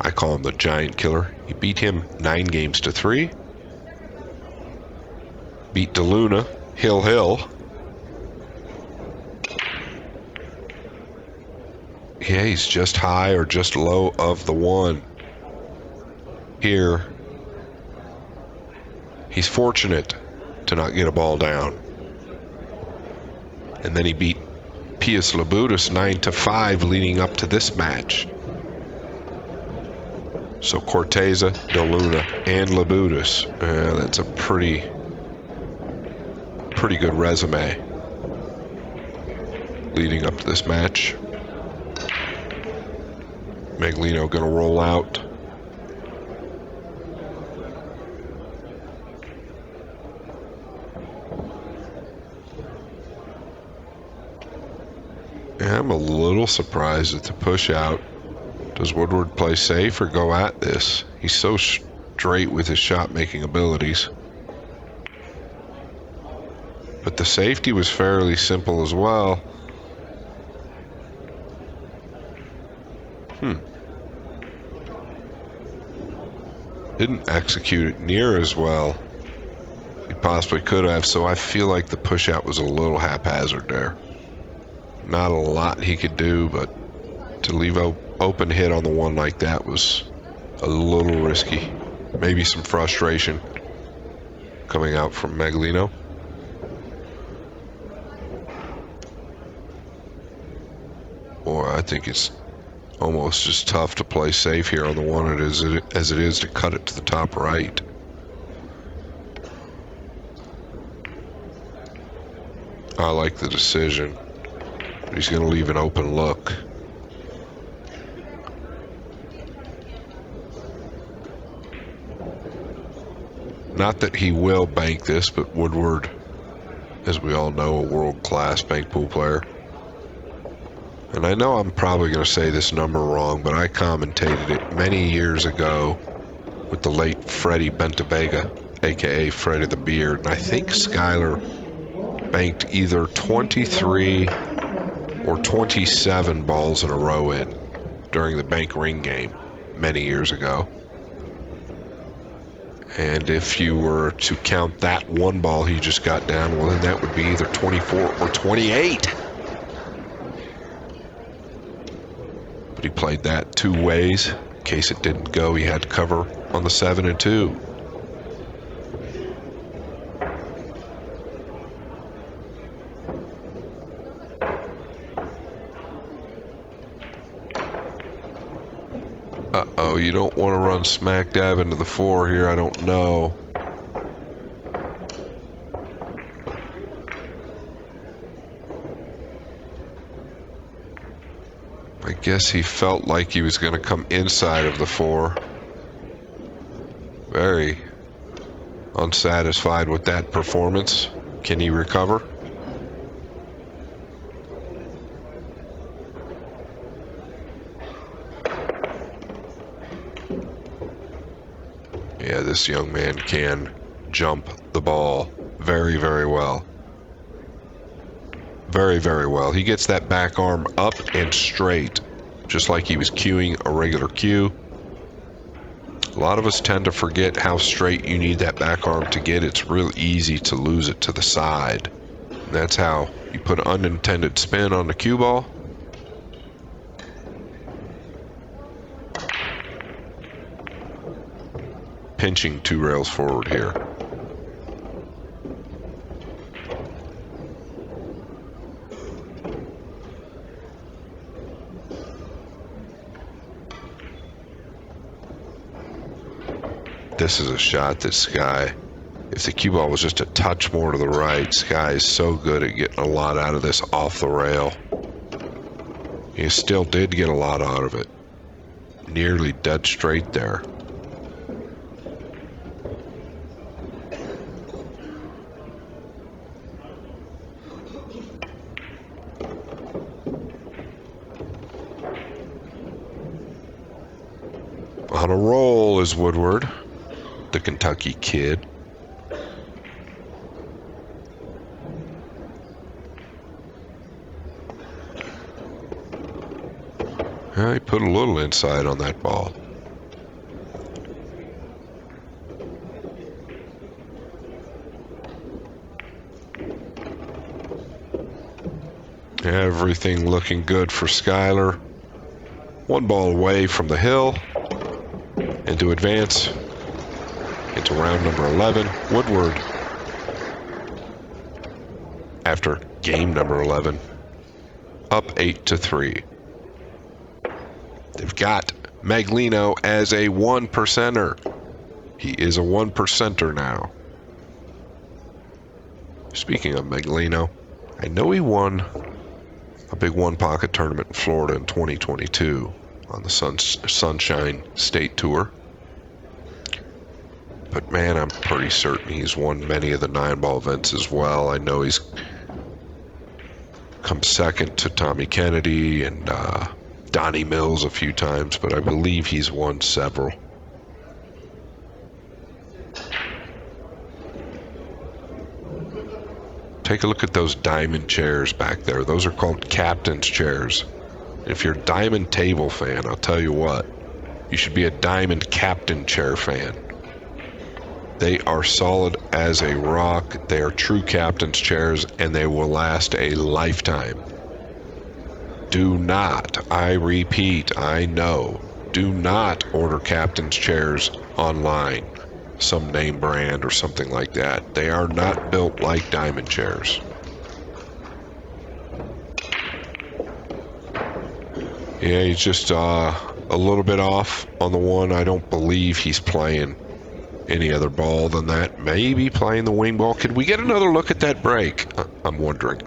I call him the Giant Killer. He beat him 9 games to 3. Beat DeLuna, Hill. Yeah, he's just high or just low of the 1. Here, he's fortunate to not get a ball down. And then he beat Pius Labutus 9 to 5 leading up to this match. So Corteza, DeLuna, and Labutus. That's a pretty good resume leading up to this match. Meglino gonna roll out. I'm a little surprised at the push out. Does Woodward play safe or go at this? He's so straight with his shot making abilities. But the safety was fairly simple as well. Didn't execute it near as well. He possibly could have, so I feel like the push out was a little haphazard there. Not a lot he could do, but to leave open hit on the 1 like that was a little risky. Maybe some frustration coming out from Meglino. Boy, I think it's almost just tough to play safe here on the 1 as it is to cut it to the top right. I like the decision. He's going to leave an open look. Not that he will bank this, but Woodward, as we all know, a world-class bank pool player. And I know I'm probably going to say this number wrong, but I commentated it many years ago with the late Freddie Bentavega, a.k.a. Freddie the Beard. And I think Skyler banked either 23 or 27 balls in a row in during the bank ring game many years ago. And if you were to count that 1 ball he just got down, well, then that would be either 24 or 28. But he played that 2 ways. In case it didn't go, he had to cover on the 7 and 2. Uh-oh, you don't want to run smack dab into the 4 here, I don't know. I guess he felt like he was going to come inside of the 4. Very unsatisfied with that performance. Can he recover? Yeah, this young man can jump the ball very, very well. Very, very well. He gets that back arm up and straight, just like he was cueing a regular cue. A lot of us tend to forget how straight you need that back arm to get. It's real easy to lose it to the side. And that's how you put unintended spin on the cue ball. Pinching 2 rails forward here. This is a shot that Sky, if the cue ball was just a touch more to the right, Sky is so good at getting a lot out of this off the rail. He still did get a lot out of it. Nearly dead straight there. On a roll is Woodward, the Kentucky kid. Yeah, he put a little inside on that ball. Everything looking good for Skyler. One ball away from the hill. And to advance into round number 11, Woodward, after game number 11, up 8-3. They've got Meglino as a 1%er. He is a 1%er now. Speaking of Meglino, I know he won a big one-pocket tournament in Florida in 2022 on the Sunshine State Tour. But man, I'm pretty certain he's won many of the 9-ball events as well. I know he's come second to Tommy Kennedy and Donnie Mills a few times, but I believe he's won several. Take a look at those diamond chairs back there. Those are called captain's chairs. If you're a diamond table fan, I'll tell you what, you should be a diamond captain chair fan. They are solid as a rock. They are true captain's chairs, and they will last a lifetime. Do not, I repeat, I know, do not order captain's chairs online, some name brand or something like that. They are not built like diamond chairs. Yeah, he's just a little bit off on the one. I don't believe he's playing any other ball than that. Maybe playing the wing ball. Could we get another look at that break? I'm wondering.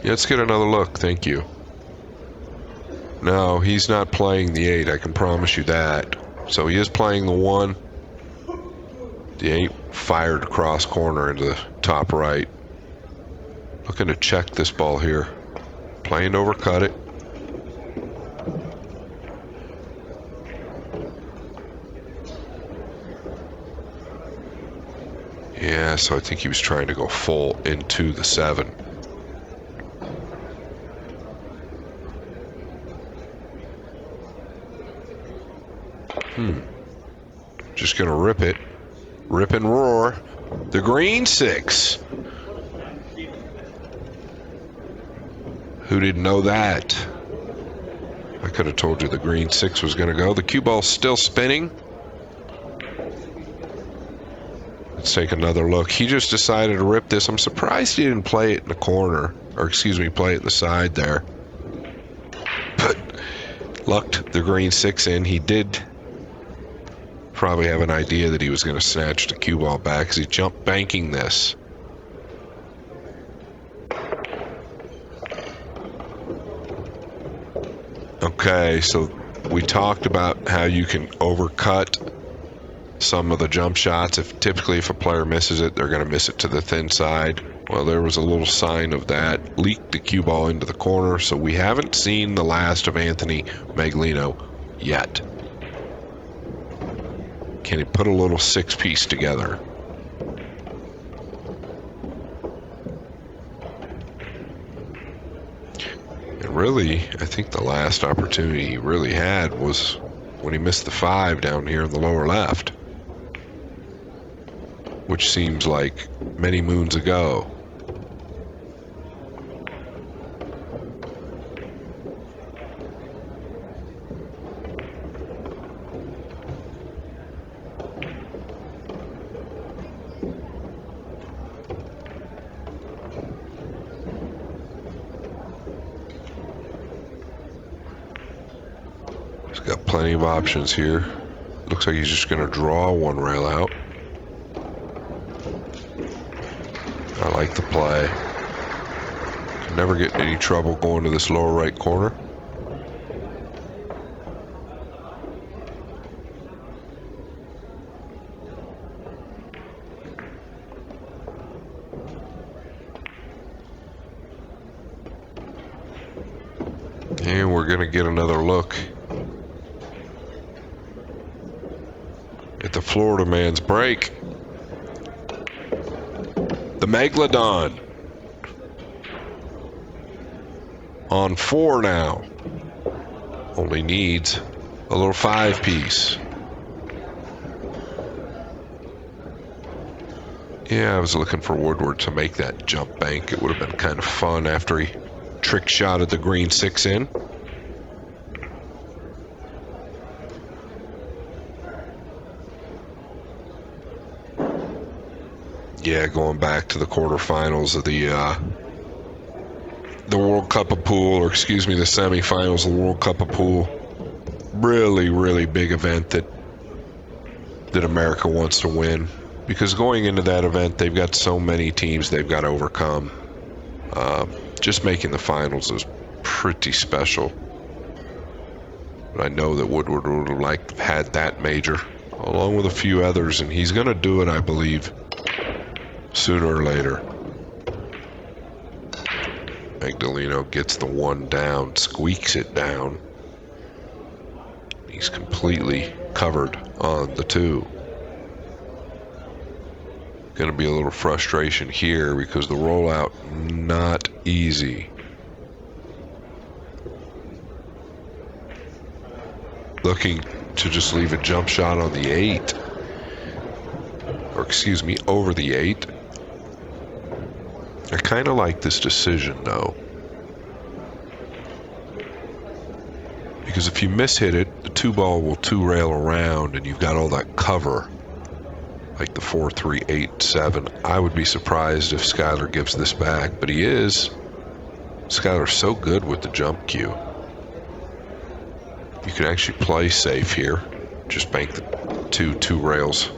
Yeah, let's get another look. Thank you. No, he's not playing the 8. I can promise you that. So he is playing the 1. The 8 fired across corner into the top right. Looking to check this ball here. Playing to overcut it. Yeah, so I think he was trying to go full into the 7. Just gonna rip it. Rip and roar. The green 6. Who didn't know that? I could have told you the green 6 was gonna go. The cue ball's still spinning. Let's take another look. He just decided to rip this. I'm surprised he didn't play it in the corner, or excuse me, play it in the side there. But lucked the green 6 in. He did probably have an idea that he was going to snatch the cue ball back as he jumped banking this. Okay, so we talked about how you can overcut some of the jump shots. Typically if a player misses it, they're going to miss it to the thin side. Well, there was a little sign of that. Leaked the cue ball into the corner, so we haven't seen the last of Anthony Meglino yet. Can he put a little 6-piece together? And really, I think the last opportunity he really had was when he missed the 5 down here in the lower left, which seems like many moons ago. He's got plenty of options here. Looks like he's just going to draw one rail out. I like the play. Can never get in any trouble going to this lower right corner. And we're going to get another look at the Florida man's break. The Megalodon on 4 now. Only needs a little 5-piece. Yeah, I was looking for Woodward to make that jump bank. It would have been kind of fun after he trick shotted the green 6 in. Yeah, going back to the quarterfinals of the World Cup of Pool, or excuse me, the semifinals of the World Cup of Pool. Really, really big event that America wants to win. Because going into that event, they've got so many teams they've got to overcome. Just making the finals is pretty special. But I know that Woodward would have had that major, along with a few others, and he's going to do it, I believe, sooner or later. Meglino gets the 1 down, squeaks it down. He's completely covered on the 2. Going to be a little frustration here because the rollout not easy. Looking to just leave a jump shot on the 8. Or excuse me, over the 8. I kind of like this decision though. Because if you mishit it, the 2 ball will 2-rail around and you've got all that cover. Like the 4, 3, 8, 7. I would be surprised if Skyler gives this back, but he is. Skyler's so good with the jump cue. You can actually play safe here. Just bank the 2 rails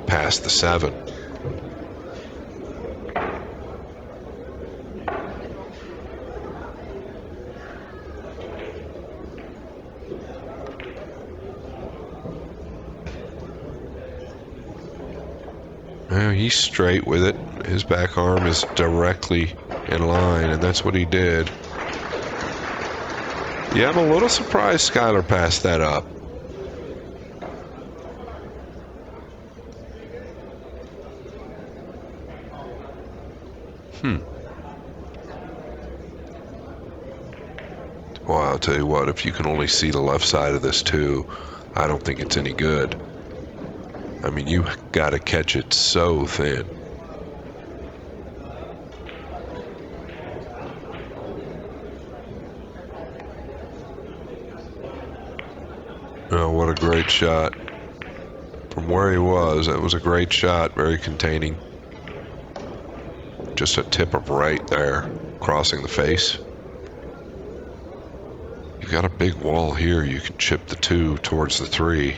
past the 7. Well, he's straight with it. His back arm is directly in line, and that's what he did. Yeah, I'm a little surprised Skyler passed that up. Well, I'll tell you what, if you can only see the left side of this too, I don't think it's any good. I mean, you got to catch it so thin. Oh, what a great shot. From where he was, that was a great shot, very containing. Just a tip of right there, crossing the face. You've got a big wall here. You can chip the 2 towards the 3.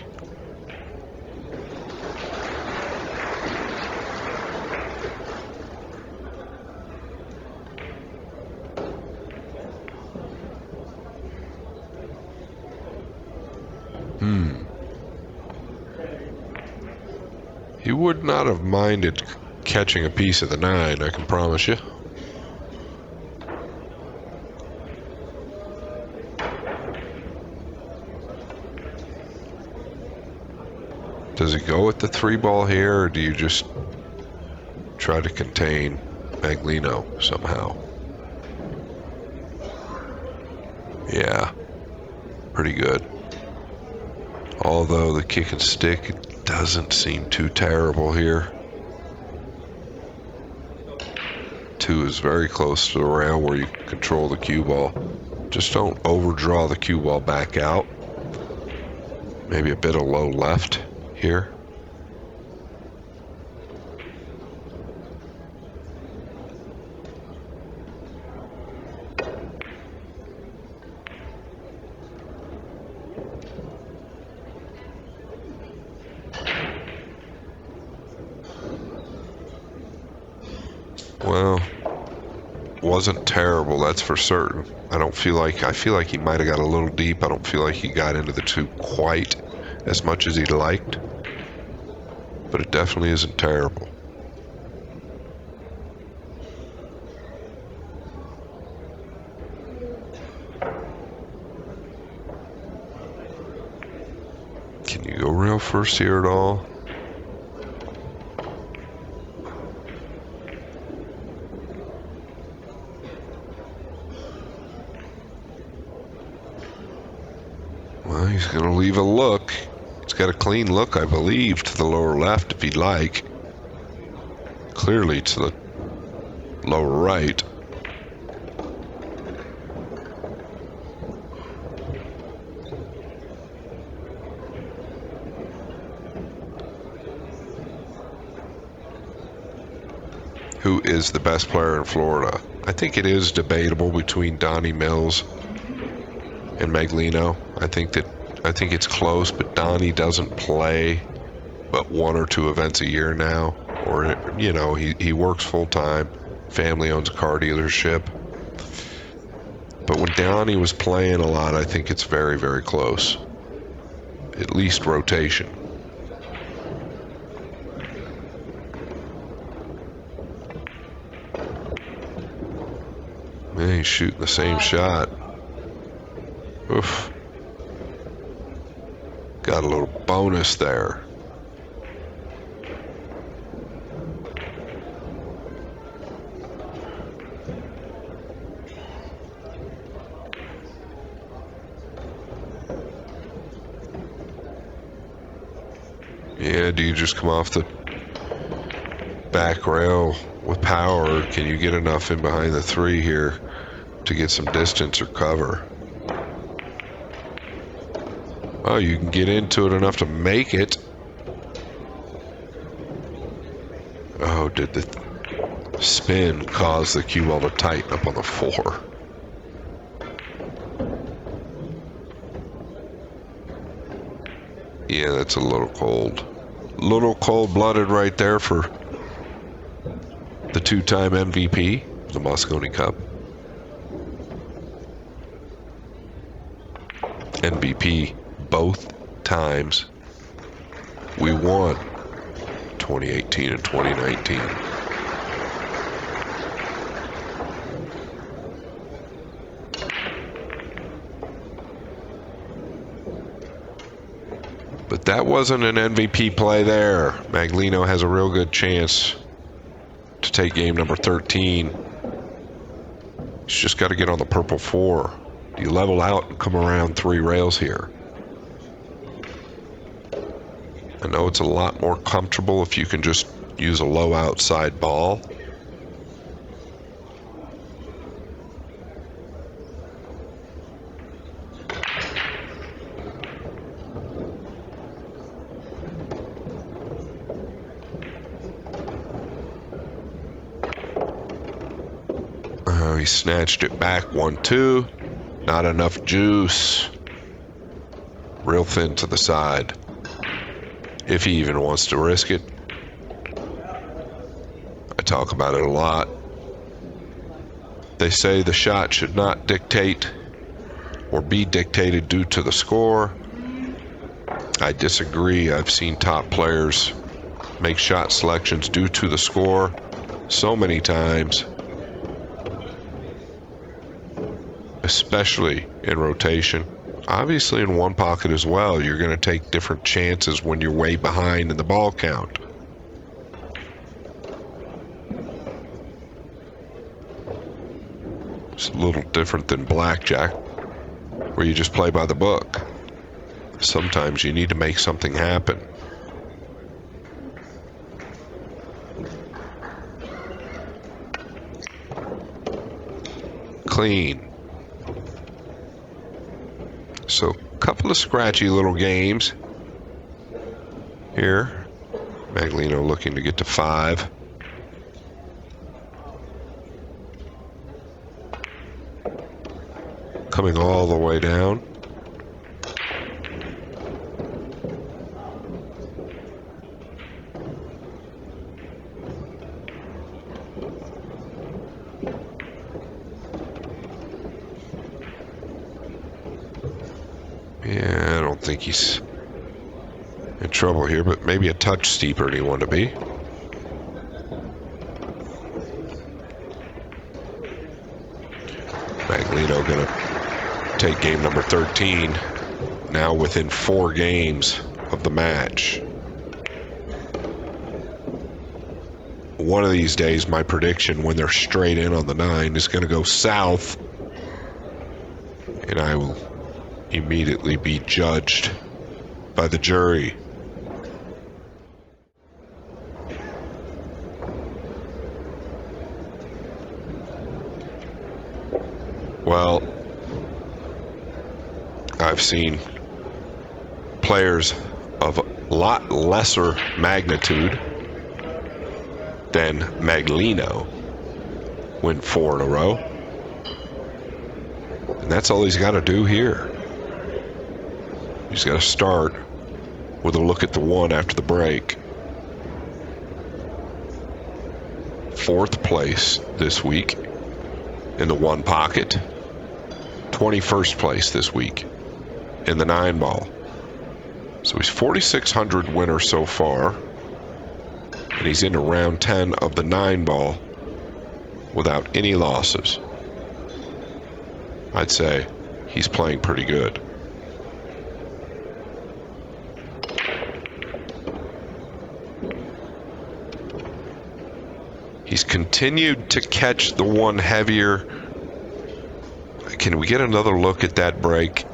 He would not have minded catching a piece of the 9, I can promise you. Does he go with the 3 ball here, or do you just try to contain Meglino somehow? Yeah, pretty good. Although the kick and stick doesn't seem too terrible here. 2 is very close to the rail where you control the cue ball. Just don't overdraw the cue ball back out. Maybe a bit of low left here. Well, wasn't terrible, that's for certain. I feel like he might have got a little deep. I don't feel like he got into the 2 quite as much as he liked, but it definitely isn't terrible. gophers here at all? Well, he's going to leave a look. He's got a clean look, I believe, to the lower left if he'd like. Clearly to the lower right. Who is the best player in Florida? I think it is debatable between Donnie Mills and Meglino. I think it's close, but Donnie doesn't play but 1 or 2 events a year now, or you know, he works full time. Family owns a car dealership. But when Donnie was playing a lot, I think it's very, very close. At least rotation. Man, he's shooting the same shot. Oof. Got a little bonus there. Yeah, do you just come off the back rail with power? Or can you get enough in behind the 3 here to get some distance or cover? Oh, you can get into it enough to make it. Oh, did the spin cause the cue ball to tighten up on the 4? Yeah, that's a little cold. Little cold-blooded right there for the 2-time MVP, the Moscone Cup. MVP both times we won, 2018 and 2019. But that wasn't an MVP play there. Meglino has a real good chance to take game number 13. He's just got to get on the purple 4. Do you level out and come around 3 rails here? I know it's a lot more comfortable if you can just use a low outside ball. He snatched it back, 1-2. Not enough juice. Real thin to the side. If he even wants to risk it. I talk about it a lot. They say the shot should not dictate or be dictated due to the score. I disagree. I've seen top players make shot selections due to the score so many times. Especially in rotation. Obviously in one pocket as well, you're going to take different chances when you're way behind in the ball count. It's a little different than blackjack, where you just play by the book. Sometimes you need to make something happen. Clean. So, a couple of scratchy little games here. Meglino looking to get to 5. Coming all the way down. Yeah, I don't think he's in trouble here, but maybe a touch steeper than he wanted to be. Meglino gonna take game number 13, now within 4 games of the match. One of these days, my prediction when they're straight in on the 9 is going to go south, and I will immediately be judged by the jury. Well, I've seen players of a lot lesser magnitude than Meglino win 4 in a row. And that's all he's got to do here. He's got to start with a look at the 1 after the break. 4th place this week in the 1 pocket. 21st place this week in the 9 ball. So he's 4,600 winner so far. And he's into round 10 of the 9 ball without any losses. I'd say he's playing pretty good. He's continued to catch the 1 heavier. Can we get another look at that break?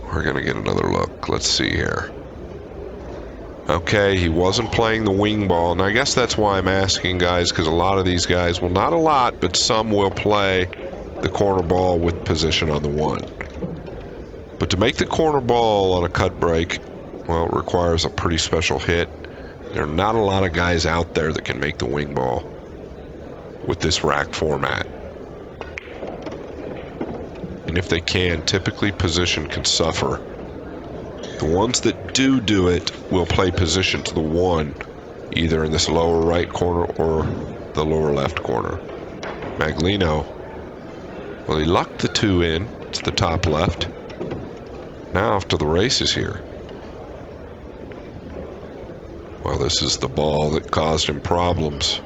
We're going to get another look. Let's see here. Okay, he wasn't playing the wing ball. And I guess that's why I'm asking, guys, because a lot of these guys, well, not a lot, but some will play the corner ball with position on the 1. But to make the corner ball on a cut break, well, it requires a pretty special hit. There are not a lot of guys out there that can make the wing ball with this rack format. And if they can, typically position can suffer. The ones that do it will play position to the 1, either in this lower right corner or the lower left corner. Meglino, well, he lucked the 2 in to the top left. Now off to the races here. Well, this is the ball that caused him problems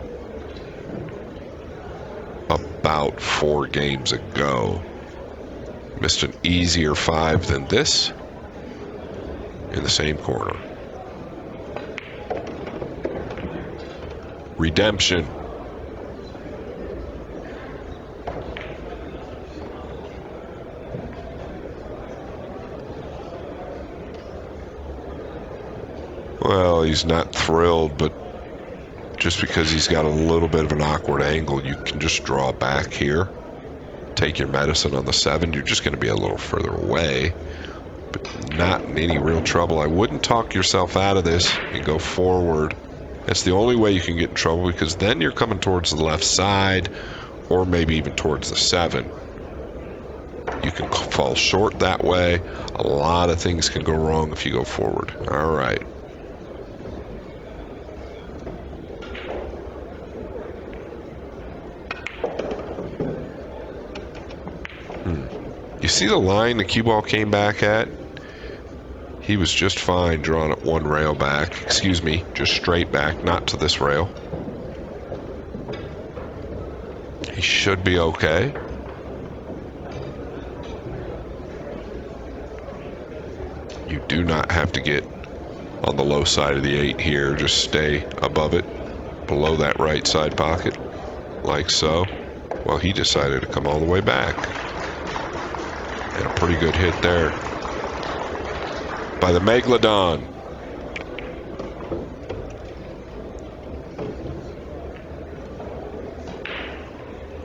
about 4 games ago. Missed an easier 5 than this in the same corner. Redemption. Well, he's not thrilled, but just because he's got a little bit of an awkward angle, you can just draw back here. Take your medicine on the 7. You're just going to be a little further away, but not in any real trouble. I wouldn't talk yourself out of this and go forward. That's the only way you can get in trouble, because then you're coming towards the left side or maybe even towards the 7. You can fall short that way. A lot of things can go wrong if you go forward. All right. You see the line the cue ball came back at? He was just fine drawing it 1 rail back. Excuse me, just straight back, not to this rail. He should be okay. You do not have to get on the low side of the 8 here. Just stay above it, below that right side pocket, like so. Well, he decided to come all the way back. And a pretty good hit there by the Megalodon.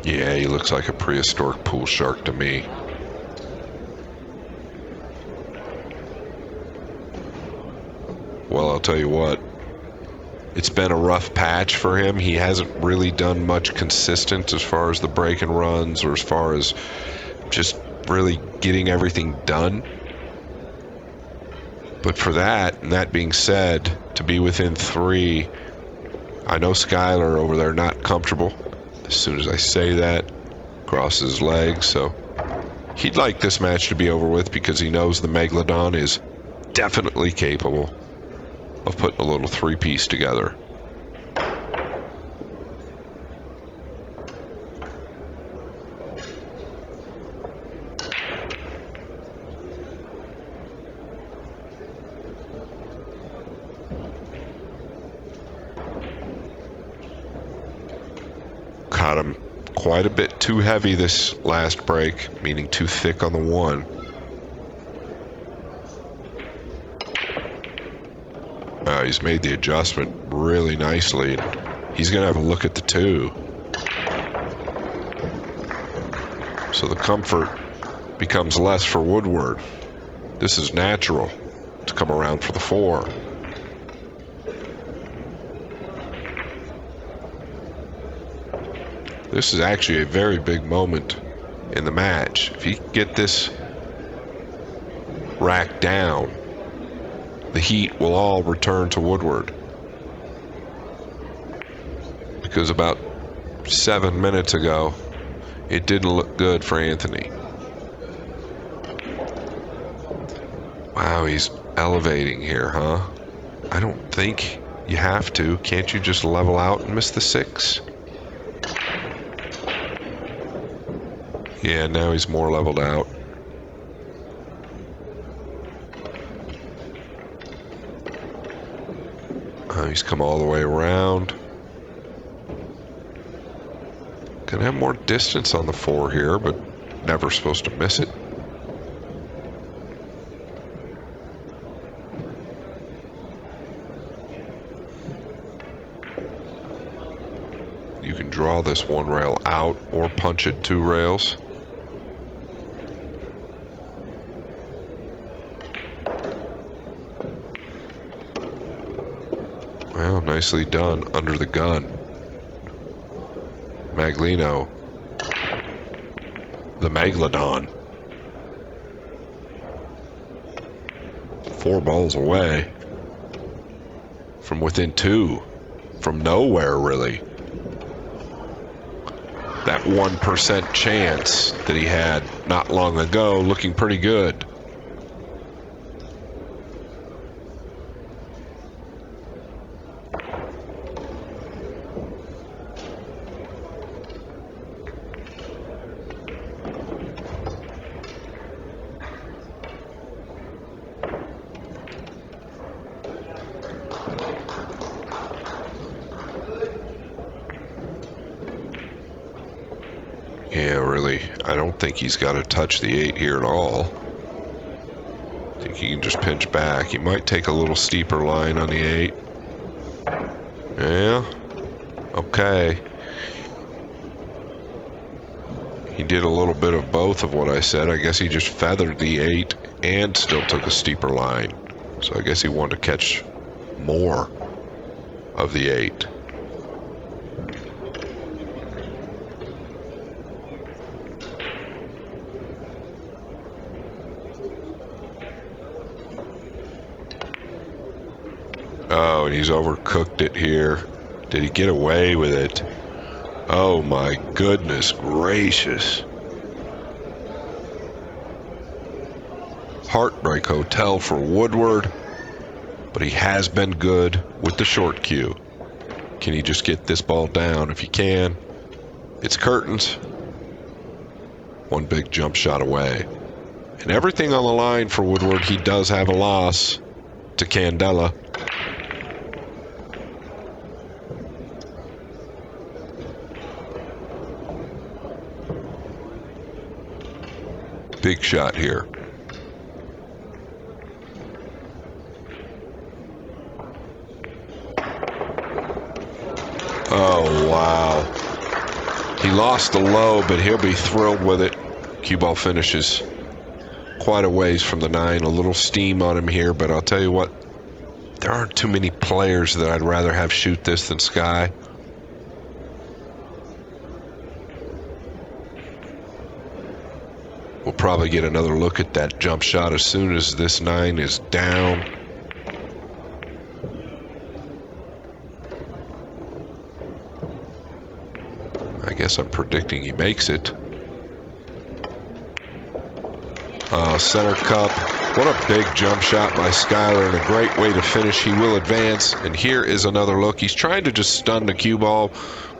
Yeah, he looks like a prehistoric pool shark to me. Well, I'll tell you what. It's been a rough patch for him. He hasn't really done much consistent as far as the break and runs, or as far as just really getting everything done. But for that, and that being said, to be within 3, I know Skyler over there not comfortable. As soon as I say that, crosses his legs. So he'd like this match to be over with, because he knows the Megalodon is definitely capable of putting a little 3-piece together. Shot him quite a bit too heavy this last break, meaning too thick on the 1. He's made the adjustment really nicely. He's going to have a look at the 2. So the comfort becomes less for Woodward. This is natural to come around for the 4. This is actually a very big moment in the match. If he can get this rack down, the heat will all return to Woodward. Because about 7 minutes ago, it didn't look good for Anthony. Wow, he's elevating here, huh? I don't think you have to. Can't you just level out and miss the 6? Yeah, now he's more leveled out. He's come all the way around. Gonna have more distance on the 4 here, but never supposed to miss it. You can draw this 1 rail out or punch it 2 rails. Well, nicely done under the gun. Meglino, the Megalodon. 4 balls away from within 2, from nowhere really. That 1% chance that he had not long ago looking pretty good. Yeah, really, I don't think he's got to touch the 8 here at all. I think he can just pinch back. He might take a little steeper line on the 8. Yeah, okay. He did a little bit of both of what I said. I guess he just feathered the 8 and still took a steeper line. So I guess he wanted to catch more of the 8. Oh, and he's overcooked it here. Did he get away with it? Oh my goodness gracious. Heartbreak Hotel for Woodward, but he has been good with the short cue. Can he just get this ball down? If he can, it's curtains. 1 big jump shot away. And everything on the line for Woodward. He does have a loss to Candela. Big shot here. Oh, wow. He lost the low, but he'll be thrilled with it. Cue ball finishes quite a ways from the 9. A little steam on him here, but I'll tell you what, there aren't too many players that I'd rather have shoot this than Sky. We'll probably get another look at that jump shot as soon as this 9 is down. I guess I'm predicting he makes it. Center cup. What a big jump shot by Skyler and a great way to finish. He will advance. And here is another look. He's trying to just stun the cue ball,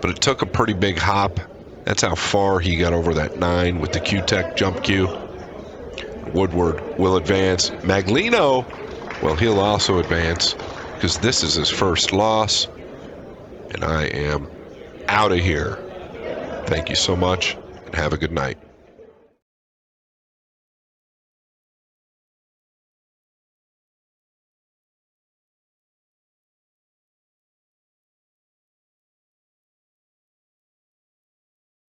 but it took a pretty big hop. That's how far he got over that 9 with the Q-Tech jump cue. Woodward will advance. Meglino, well, he'll also advance because this is his first loss. And I am out of here. Thank you so much, and have a good night.